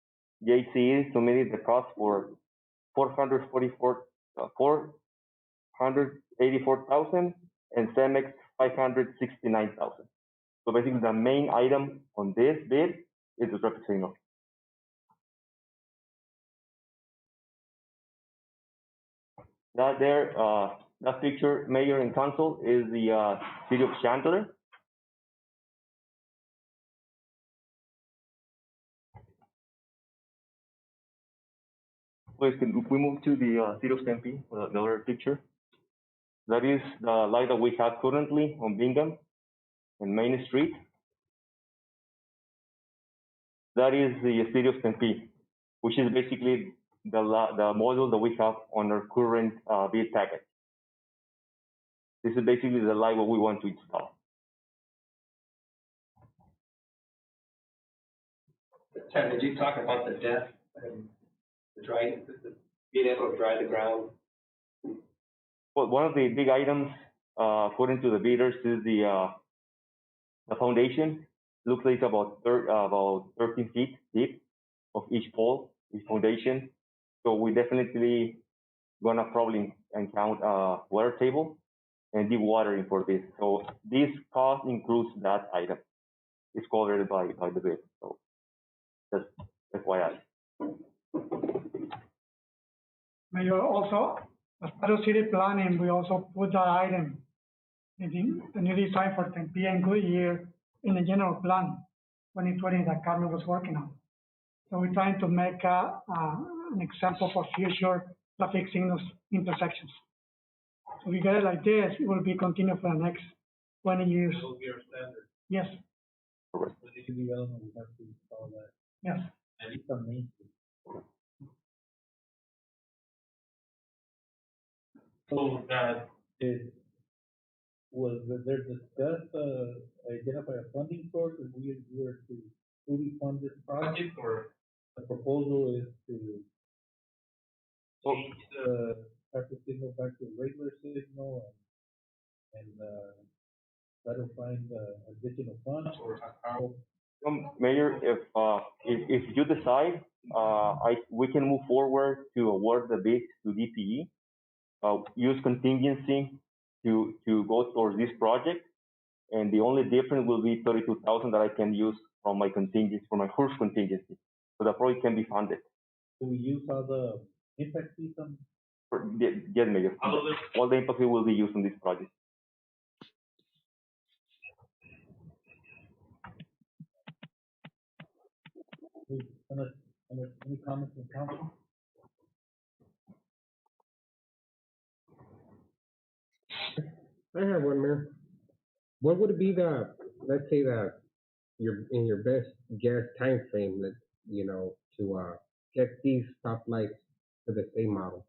JCE submitted the cost for 484,000, and CEMEX 569,000. So basically, the main item on this bid is the traffic signal. That there, that picture, mayor and council, is the city of Chandler. Please, can we move to the city of Tempe, the other picture? That is the light that we have currently on Bingham and Main Street. That is the city of Tempe, which is basically the model that we have on our current bid package. This is basically the light what we want to install. Sam, did you talk about the depth and being able to dry the ground? Well, one of the big items, according to the bidders, is the foundation. Looks like about 13 feet deep of each pole, each foundation. So we definitely gonna probably encounter water table and deep watering for this. So this cost includes that item. It's covered by the bid. So that's FYI. Mayor, also, as part of city planning, we also put that item in the new design for Tempe and Goodyear in the general plan 2020 that Carlos was working on. So we're trying to make an example for future traffic signals intersections. So we get it like this, it will be continued for the next 20 years. It will be our standard. Yes, For the development, we have to install that. yes. At least on Main Street. So that was there discussed, identify a funding source, if we were to fully fund this project, or the proposal is to change the traffic signal back to a regular signal and try to find additional funds, or how? Mayor, if you decide, we can move forward to award the bid to DPE. Use contingency to go towards this project, and the only difference will be 32,000 that I can use from my contingency, from my first contingency, so the project can be funded. Do we use all the impact fees on? Yes, Mayor. All the impact fee will be used on this project. Any comments from council? I have one, Mayor. What would be let's say your best guess time frame that, to get these stoplights to the same model?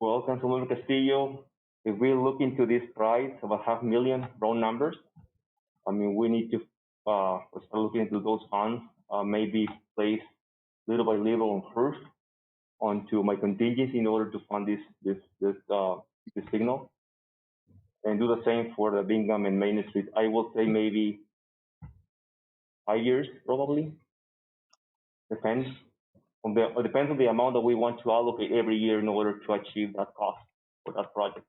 Well, Councilman Castillo, if we look into this price of $500,000 round numbers, I mean, we need to start looking into those funds, maybe place little by little on first onto my contingency in order to fund this signal, and do the same for the Bingham and Main Street. I will say maybe 5 years, probably. Depends on the amount that we want to allocate every year in order to achieve that cost for that project.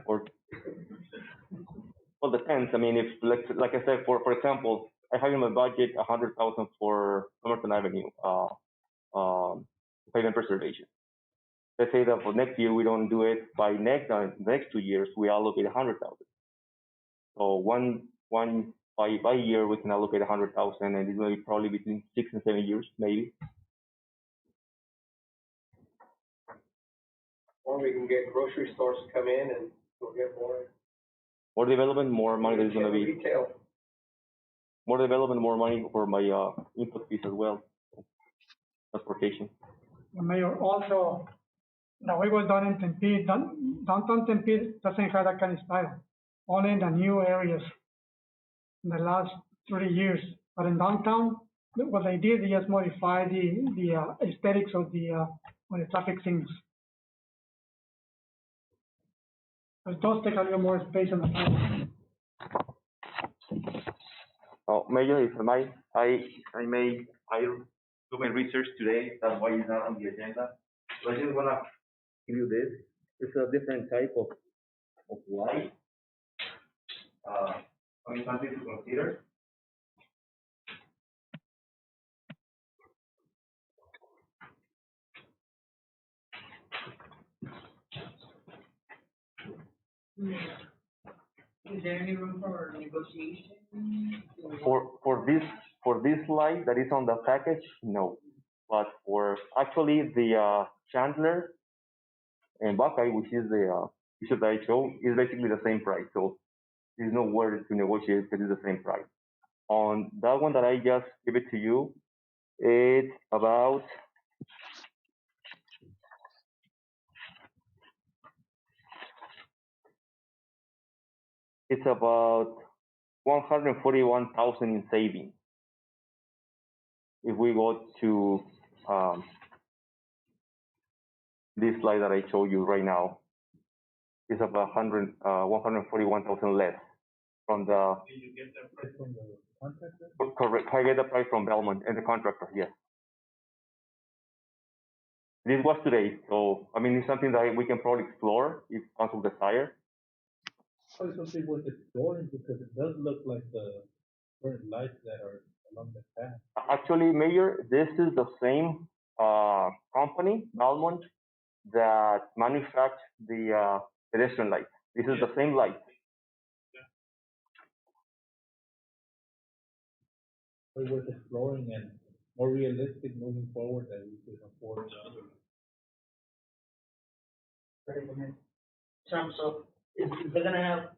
Or, well, depends. I mean, if like I said, for example, I have in my budget 100,000 for Somerton Avenue pavement preservation. Let's say that for next year we don't do it. By next 2 years we allocate 100,000. So by year we can allocate 100,000, and it's going to be probably between 6 and 7 years, maybe. Or we can get grocery stores to come in and we'll get more. More development, more money there's gonna be. Retail. More development, more money for my input fees as well. Transportation. Mayor, also, the way it was done in Tempe, downtown Tempe doesn't have that kind of style. Only in the new areas in the last 30 years. But in downtown, what they did, they just modified the aesthetics of the traffic signals. It does take a little more space on the plan. Oh, Mayor, if I do my research today. That's why it's not on the agenda. So I just wanna give you this. It's a different type of light. Something to consider. Is there any room for negotiation? For this light that is on the package, no. But for actually the Chandler and Buckeye, which is the issue that I show, is basically the same price. So there's no word to negotiate because it's the same price. On that one that I just give it to you, it's about it's about 141,000 in savings. If we go to this slide that I showed you right now, it's about 141,000 less from the. Did you get that price from the contractor? Correct. I get the price from Belmont and the contractor. Yes. This was today, so I mean it's something that we can probably explore if council desire. Probably something worth exploring because it does look like the current lights that are along the path. Actually, Mayor, this is the same company, Belmont, that manufactures the pedestrian light. This is the same light. Probably worth exploring and more realistic moving forward that we could afford the other. So is they're gonna have,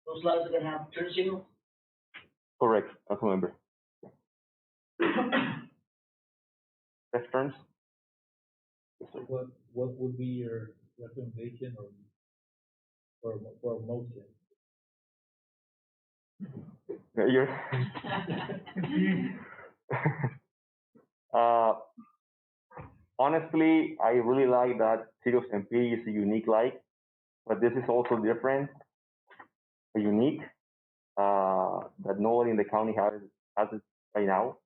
those lights are gonna have turn signals? Correct, Council Member. Left turns. So what would be your recommendation or for a motion? Mayor. Honestly, I really like that City of St. Pete is a unique light, but this is also different, a unique that nobody in the county has it right now.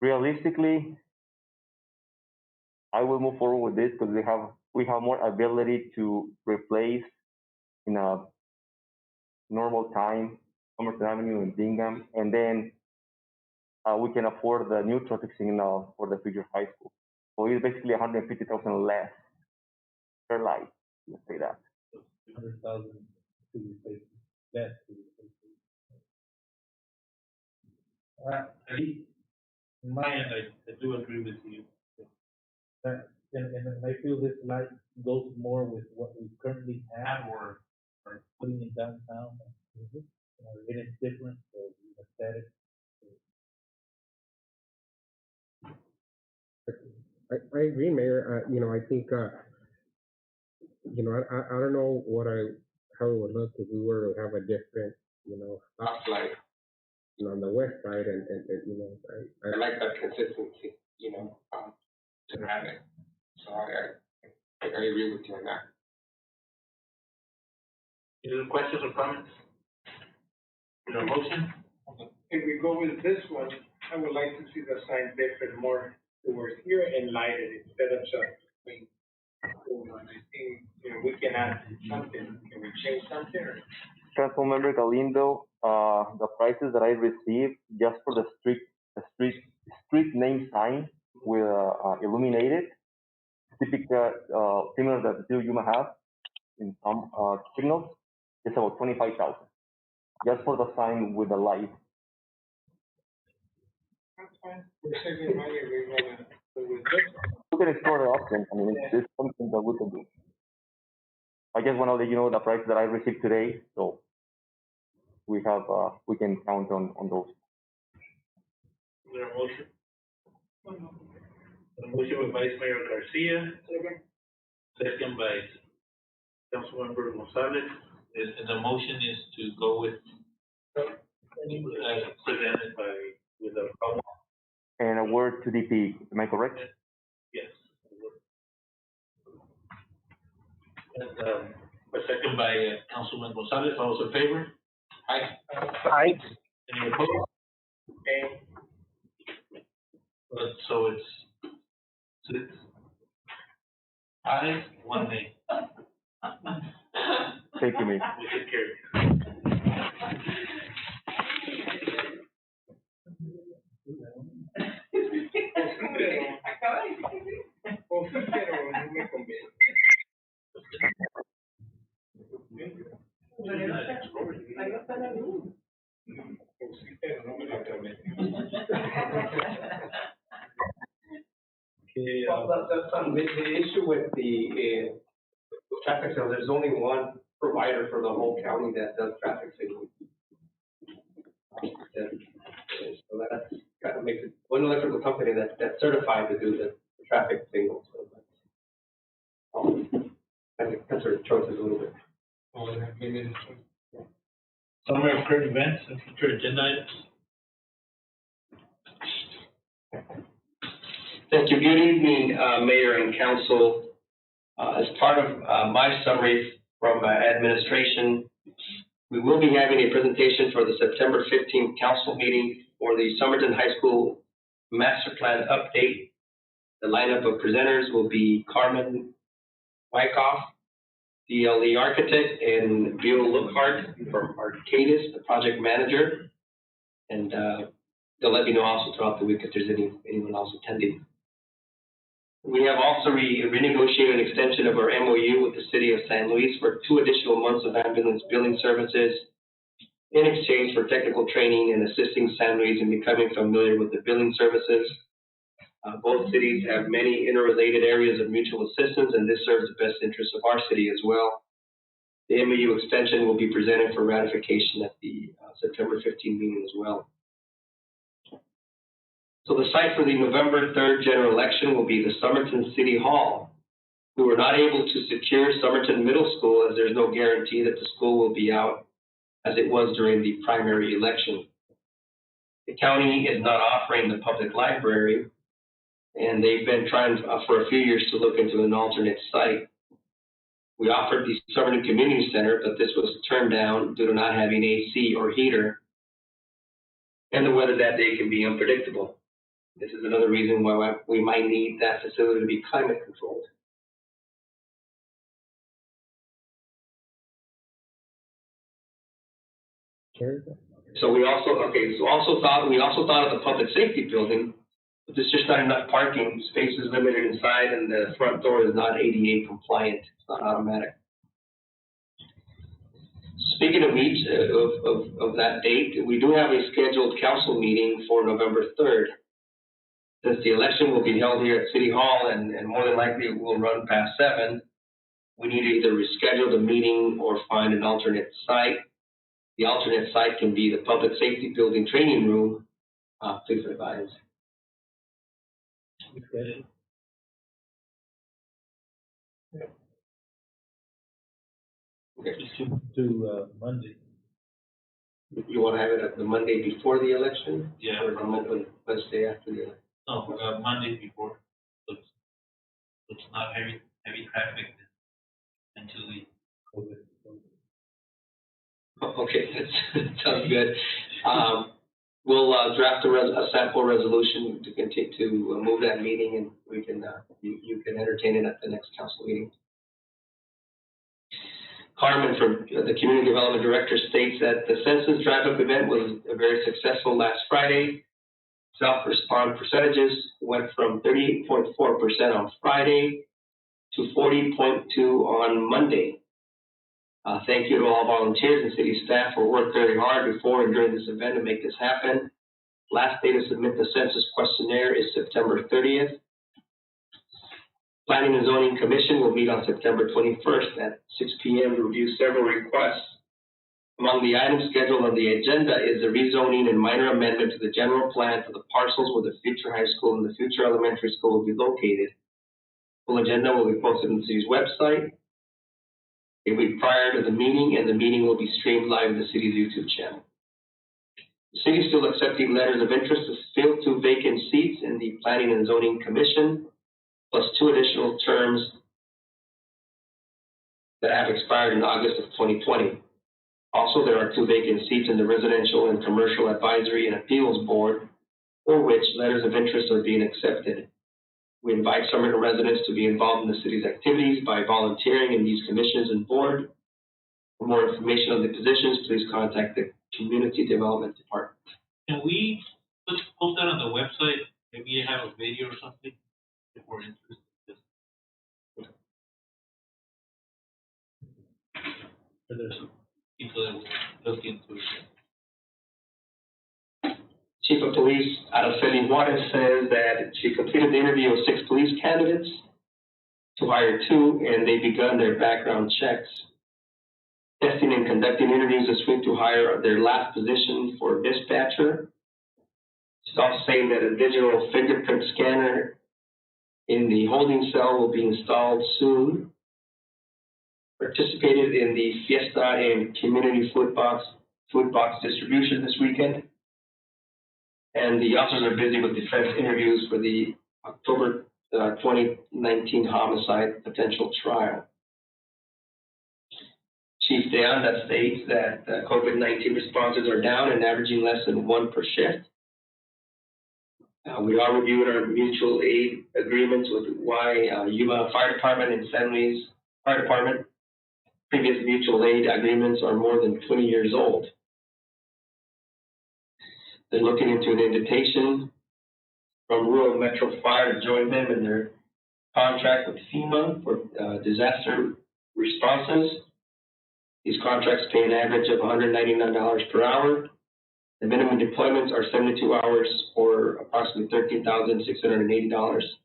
Realistically, I will move forward with this because we have more ability to replace in a normal time Somerton Avenue and Bingham, and then we can afford the new traffic signal for the future high school. So it's basically 150,000 less per light. Let's say that. 100,000 to replace that. At least in my end, I do agree with you. And I feel this light goes more with what we currently have or putting in downtown. It is different, so aesthetic. I agree, Mayor. I think, I don't know how it would look if we were to have a different, stoplight, on the west side, and I like that consistency, to have it. So I agree with you on that. Any other questions or comments? Is there a motion? If we go with this one, I would like to see the sign different more towards here and lighted instead of just between. I think, we can add something. Can we change something? Councilmember Galindo, the prices that I received just for the street name sign with illuminated, typical similar that the two you might have in some signals, it's about 25,000 just for the sign with the light. That's fine. We're saving money. We want to with this. We can explore the options. I mean, it's something that we can do. I just want to let you know the price that I received today, so we can count on those. Is there a motion? A motion by Vice Mayor Garcia, second by Councilmember Gonzalez. And the motion is to go with, as presented by, with a comment. And a word to DP, am I correct? Yes. And, a second by Councilman Gonzalez, all those in favor? Aye. Aye. Any opposed? Okay. So it's 6 ayes, 1 nay. Thank you, Mayor. Motion carries. O sí, pero no me convence. O sí, pero no me la convence. The issue with the traffic signals, there's only one provider for the whole county that does traffic signals. So that kind of makes it one electrical company that's certified to do the traffic signals. So that's sort of choices a little bit. Summary of current events and future agenda items. Thank you. Good evening, Mayor and Council. As part of my summary from administration, we will be having a presentation for the September 15th council meeting for the Somerton High School Master Plan Update. The lineup of presenters will be Carmen Wyckoff, DLE Architect, and Buell Lookhart from Arcadis, the project manager. And they'll let me know also throughout the week if there's anyone else attending. We have also renegotiated an extension of our MOU with the city of San Luis for 2 additional months of ambulance billing services in exchange for technical training and assisting San Luis in becoming familiar with the billing services. Both cities have many interrelated areas of mutual assistance, and this serves the best interests of our city as well. The MOU extension will be presented for ratification at the September 15 meeting as well. So the site for the November 3rd general election will be the Somerton City Hall. We were not able to secure Somerton Middle School as there's no guarantee that the school will be out as it was during the primary election. The county is not offering the public library, and they've been trying for a few years to look into an alternate site. We offered the Somerton Community Center, but this was turned down due to not having AC or heater, and the weather that day can be unpredictable. This is another reason why we might need that facility to be climate controlled. So we also thought of the public safety building, but there's just not enough parking. Space is limited inside, and the front door is not ADA compliant. It's not automatic. Speaking of each of that date, we do have a scheduled council meeting for November 3rd. Since the election will be held here at City Hall and more than likely it will run past 7, we need to either reschedule the meeting or find an alternate site. The alternate site can be the Public Safety Building Training Room. Please advise. Okay. To Monday. You want to have it at the Monday before the election? Yeah. Or the Wednesday after the election? No, Monday before. It's not heavy traffic until the COVID. Okay, that sounds good. We'll draft a sample resolution to continue to move that meeting, and we can you can entertain it at the next council meeting. Carmen from the Community Development Director states that the census drive-up event was very successful last Friday. Self-respond percentages went from 38.4% on Friday to 40.2% on Monday. Thank you to all volunteers and city staff who worked very hard before and during this event to make this happen. Last day to submit the census questionnaire is September 30th. Planning and Zoning Commission will meet on September 21st at 6 p.m. to review several requests. Among the items scheduled on the agenda is the rezoning and minor amendment to the general plan for the parcels where the future high school and the future elementary school will be located. Full agenda will be posted on the city's website. It will be prior to the meeting, and the meeting will be streamed live in the city's YouTube channel. The city is still accepting letters of interest to fill 2 vacant seats in the Planning and Zoning Commission, plus 2 additional terms that have expired in August of 2020. Also, there are 2 vacant seats in the Residential and Commercial Advisory and Appeals Board, for which letters of interest are being accepted. We invite Somerton residents to be involved in the city's activities by volunteering in these commissions and board. For more information on the positions, please contact the Community Development Department. Can we post that on the website? Maybe you have a video or something if we're interested. So there's some people that will look into it. Chief of Police Araceli Juarez says that she completed the interview of 6 police candidates to hire 2, and they've begun their background checks. Testing and conducting interviews this week to hire their last position for dispatcher. She's also saying that a digital fingerprint scanner in the holding cell will be installed soon. Participated in the Fiesta and Community food box distribution this weekend. And the officers are busy with defense interviews for the October 2019 homicide potential trial. Chief Deanda states that COVID-19 responses are down and averaging less than 1 per shift. We are reviewing our mutual aid agreements with Yuma Fire Department and San Luis Fire Department. Previous mutual aid agreements are more than 20 years old. They're looking into an invitation from Rural Metro Fire to join them in their contract with FEMA for disaster responses. These contracts pay an average of $199 per hour. The minimum deployments are 72 hours or approximately $13,680.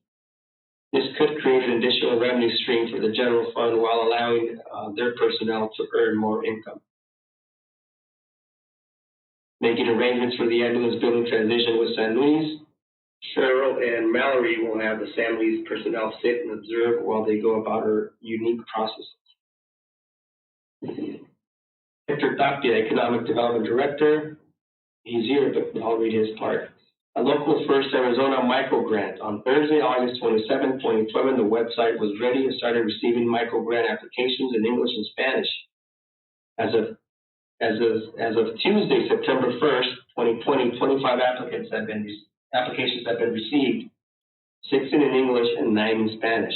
This could create an additional revenue stream for the general fund while allowing their personnel to earn more income. Making arrangements for the ambulance building transition with San Luis. Cheryl and Mallory will have the San Luis personnel sit and observe while they go about our unique processes. Hector Tapia, Economic Development Director. He's here, but I'll read his part. A Local First Arizona micro grant. On Thursday, August 27, 2020, the website was ready and started receiving micro grant applications in English and Spanish. As of Tuesday, September 1st, 2020, 25 applications have been received, 16 in English and 9 in Spanish.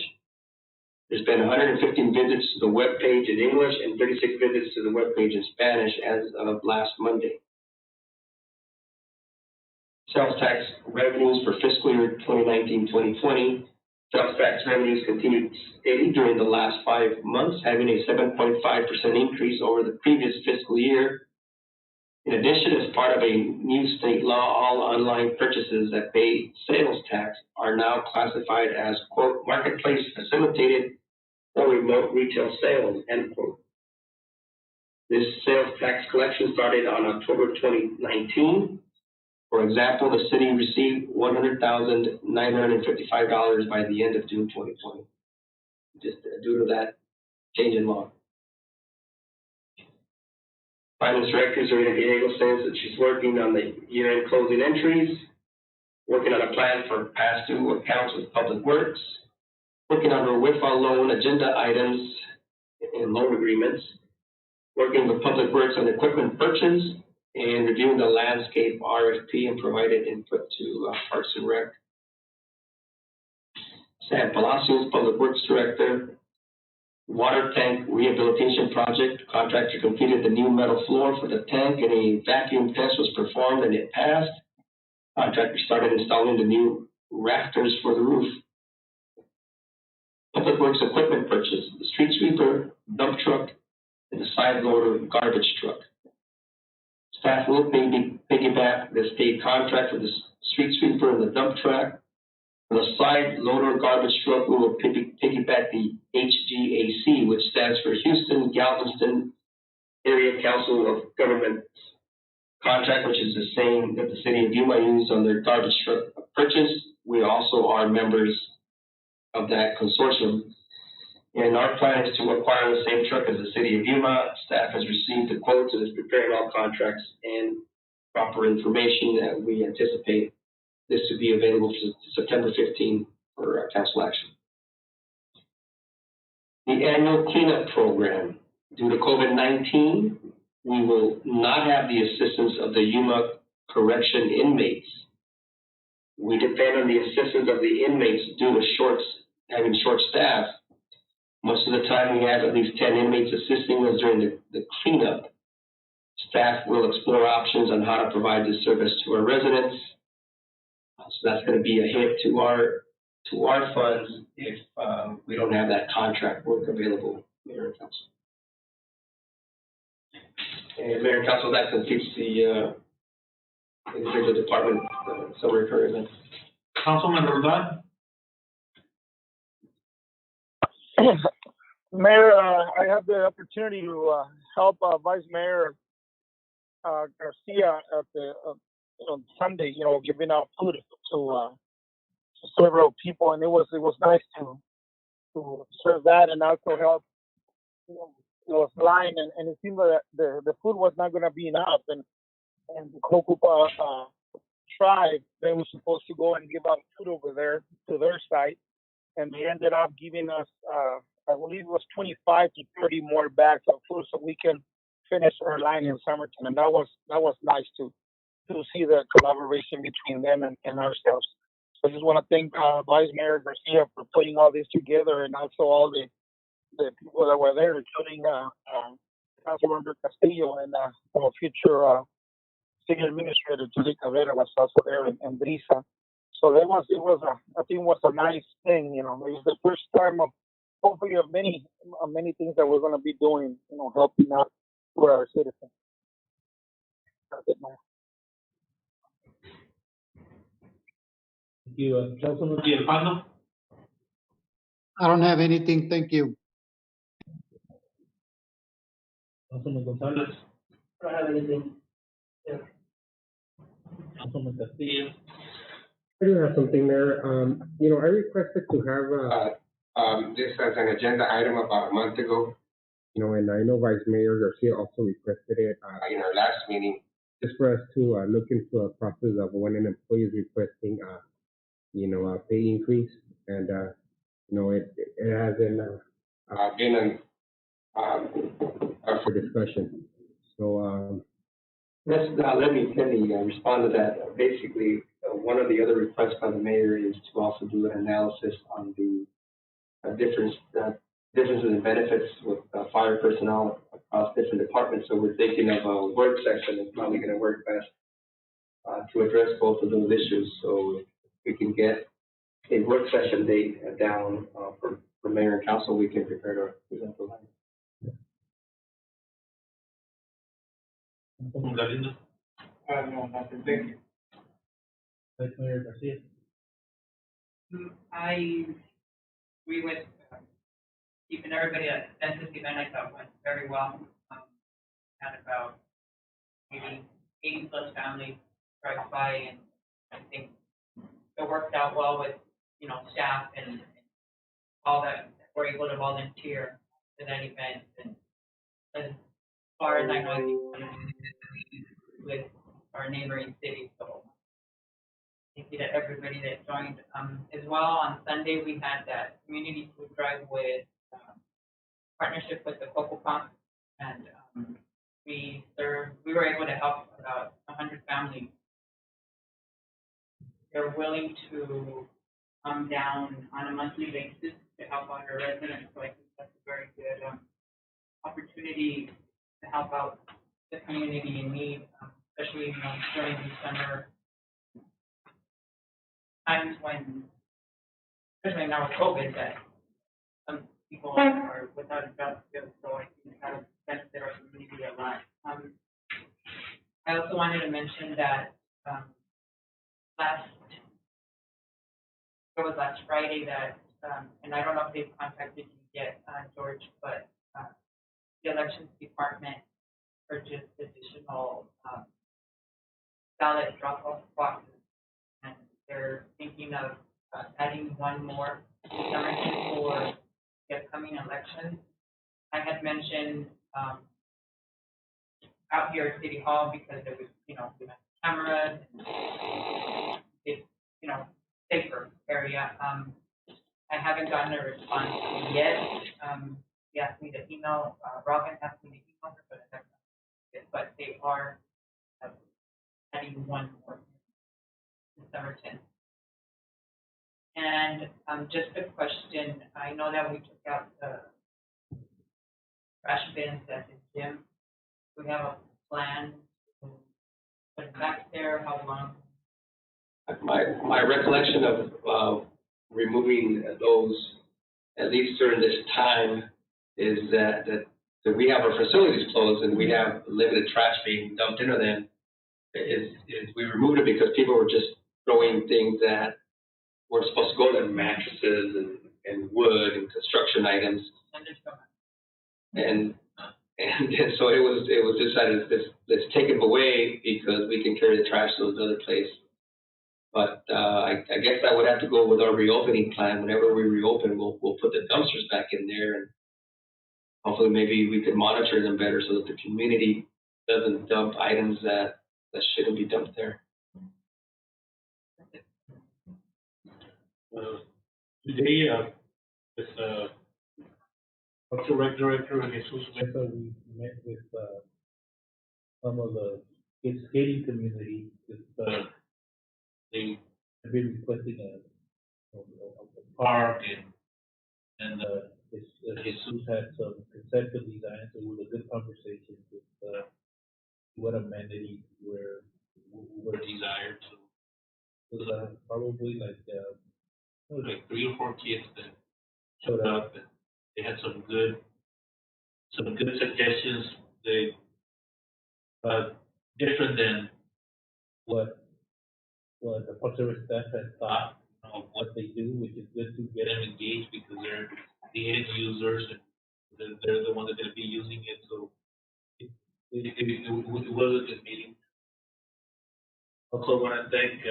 There's been 115 visits to the webpage in English and 36 visits to the webpage in Spanish as of last Monday. Sales tax revenues for fiscal year 2019-2020. Sales tax revenues continued steady during the last 5 months, having a 7.5% increase over the previous fiscal year. In addition, as part of a new state law, all online purchases that pay sales tax are now classified as, quote, marketplace facilitated or remote retail sales, end quote. This sales tax collection started on October 2019. For example, the city received $100,955 by the end of June 2020, just due to that change in law. Finance Director Zerina Diego says that she's working on the year-end closing entries, working on a plan for past due accounts with Public Works, working on her WIFA loan agenda items and loan agreements, working with Public Works on equipment purchase, and reviewing the landscape RFP and provided input to Parks and Rec. Sam Palacios, Public Works Director. Water tank rehabilitation project. Contractor completed the new metal floor for the tank and a vacuum test was performed and it passed. Contractor started installing the new rafters for the roof. Public Works equipment purchase. The street sweeper, dump truck, and the side loader garbage truck. Staff will piggyback the state contract for the street sweeper and the dump truck For the side loader garbage truck, we will piggyback the HGAC, which stands for Houston Galveston Area Council of Governments contract, which is the same that the city of Yuma used on their garbage truck purchase. We also are members of that consortium. And our plan is to acquire the same truck as the city of Yuma. Staff has received the quotes and is preparing all contracts and proper information that we anticipate this to be available to September 15 for council action. The annual cleanup program. Due to COVID-19, we will not have the assistance of the Yuma correction inmates. We depend on the assistance of the inmates due to having short staff. Most of the time, we have at least 10 inmates assisting us during the cleanup. Staff will explore options on how to provide this service to our residents. So that's going to be a hit to our funds if we don't have that contract work available, Mayor and Council. And Mayor and Council, that completes the individual department summary for events. Councilman Roldan? Mayor, I have the opportunity to help Vice Mayor Garcia at the on Sunday, giving out food to several people, and it was nice to serve that and also help. It was line, and it seemed that the food was not going to be enough, and the Cocupa tribe, they were supposed to go and give out food over there to their site, and they ended up giving us, I believe it was 25 to 30 more bags of food so we can finish our line in Somerton, and that was nice to see the collaboration between them and ourselves. So I just want to thank Vice Mayor Garcia for putting all this together, and also all the people that were there, including Councilmember Castillo and our future city administrator, Julie Cabrera, was also there, and Brisa. So I think it was a nice thing, It was the first time of hopefully of many things that we're going to be doing, helping out for our citizens. That's it, Mayor. Thank you. Councilman Villalpando? I don't have anything, thank you. Councilman Gonzalez? I don't have anything. Yeah. Councilman Castillo? I do have something there. I requested to have this as an agenda item about a month ago. And I know Vice Mayor Garcia also requested it in our last meeting, just for us to look into a process of when an employee is requesting, a pay increase, and it hasn't been up for discussion. So Let me respond to that. Basically, one of the other requests by the mayor is to also do an analysis on the differences in benefits with fire personnel across different departments. So we're thinking of a work session that's probably going to work best to address both of those issues. So if we can get a work session date down for mayor and council, we can prepare to present the line. Councilman Galindo? No, nothing, thank you. Vice Mayor Garcia? I agree with keeping everybody at this event. I thought went very well. Had about 80 plus families drive by, and I think it worked out well with staff and all that were able to volunteer to that event. And as far as I know, I think with our neighboring cities, so thank you to everybody that joined. As well, on Sunday we had that community food drive with partnership with the Coco Pump, and we were able to help about 100 families. They're willing to come down on a monthly basis to help out our residents, so I think that's a very good opportunity to help out the community in need, especially during the summer times when, especially now with COVID, that some people are without a job still, so I think that'll benefit our community a lot. I also wanted to mention that last it was last Friday that, and I don't know if they've contacted you yet, George, but, the elections department purchased additional, ballot drop-off boxes. And they're thinking of, adding one more Somerton for the upcoming election. I had mentioned, out here at City Hall because there was, we had cameras and it's, safer area. I haven't gotten a response yet. He asked me to email, Robin asked me to email her, but I haven't yet. But they are adding one more in Somerton. And just a question, I know that we took out the trash bins at the gym. We have a plan to put it back there, how long? My recollection of removing those, at least during this time, is that we have our facilities closed and we have limited trash being dumped into them. Is we removed it because people were just throwing things that were supposed to go there, mattresses and wood and construction items. And so it was decided let's take them away because we can carry the trash to those other places. But I guess I would have to go with our reopening plan. Whenever we reopen, we'll put the dumpsters back in there, and hopefully maybe we could monitor them better so that the community doesn't dump items that shouldn't be dumped there. Today, with Cultural Rec Director Jesus Mesa, we met with some of the skating community. They have been requesting a park, and Jesus had some conceptual designs. So it was a good conversation with what amenities were desired. So it was probably like 3 or 4 kids that showed up, and they had some good suggestions. They different than what the Park Service staff had thought of what they do, which is good to get them engaged because they're the end users and they're the ones that are going to be using it. So it was a good meeting. Also, want to thank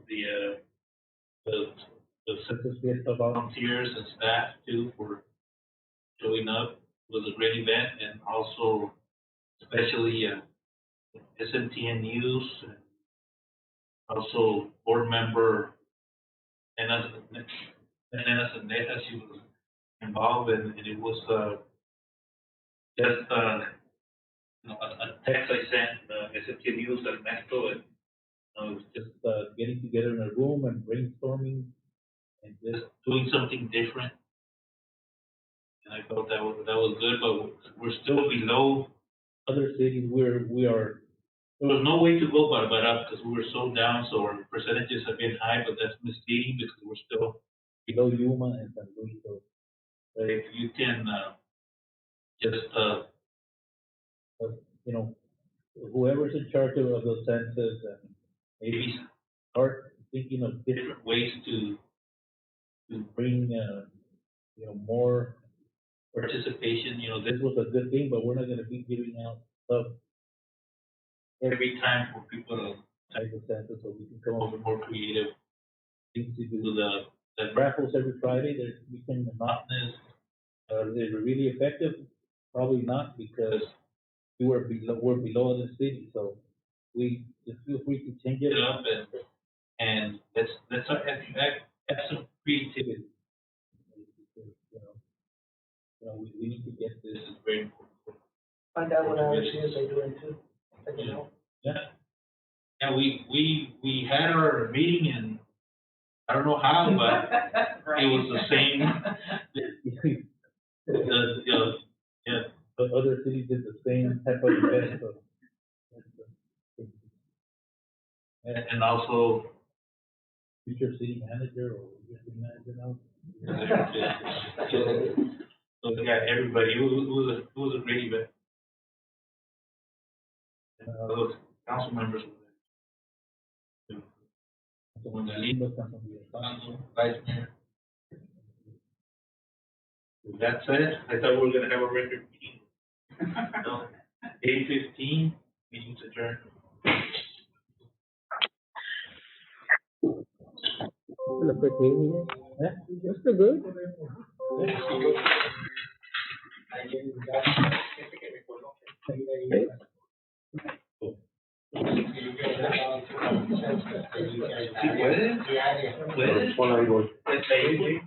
the Census Fiesta volunteers and staff too for showing up. It was a great event, and also especially SMTN News, and also board member Nenas and Netas. She was involved, and it was just a text I sent SMTN News at Metro, and it was just getting together in a room and brainstorming and just doing something different. And I thought that was good, but we're still below other cities where we are. There was no way to go but up because we were so down. So our percentages have been high, but that's misleading because we're still below Yuma and San Luis. So if you can just whoever's in charge of those census, and maybe start thinking of different ways to bring more participation. This was a good thing, but we're not going to be giving out stuff every time for people to type the census, so we can come up with more creative things to do. The raffles every Friday, they're becoming monotonous. They're really effective? Probably not, because we're below the city. So we just feel free to change it up and let's have some creativity. We need to get this. Is very important. Find out what other cities are doing too. Yeah, we had our meeting, and I don't know how, but Right. it was the same. But other cities did the same type of event. So. And also, future city manager or city manager now. So yeah, everybody. It was a great event. And those council members were there. Vice Mayor. That's it? I thought we were gonna have a record meeting. No. 8:15, meeting's adjourned. Well, a quick meeting. Yeah, that's still good. Okay. ¿Sí puedes? ¿Puedes? Ponlo ahí, voy. Está ahí.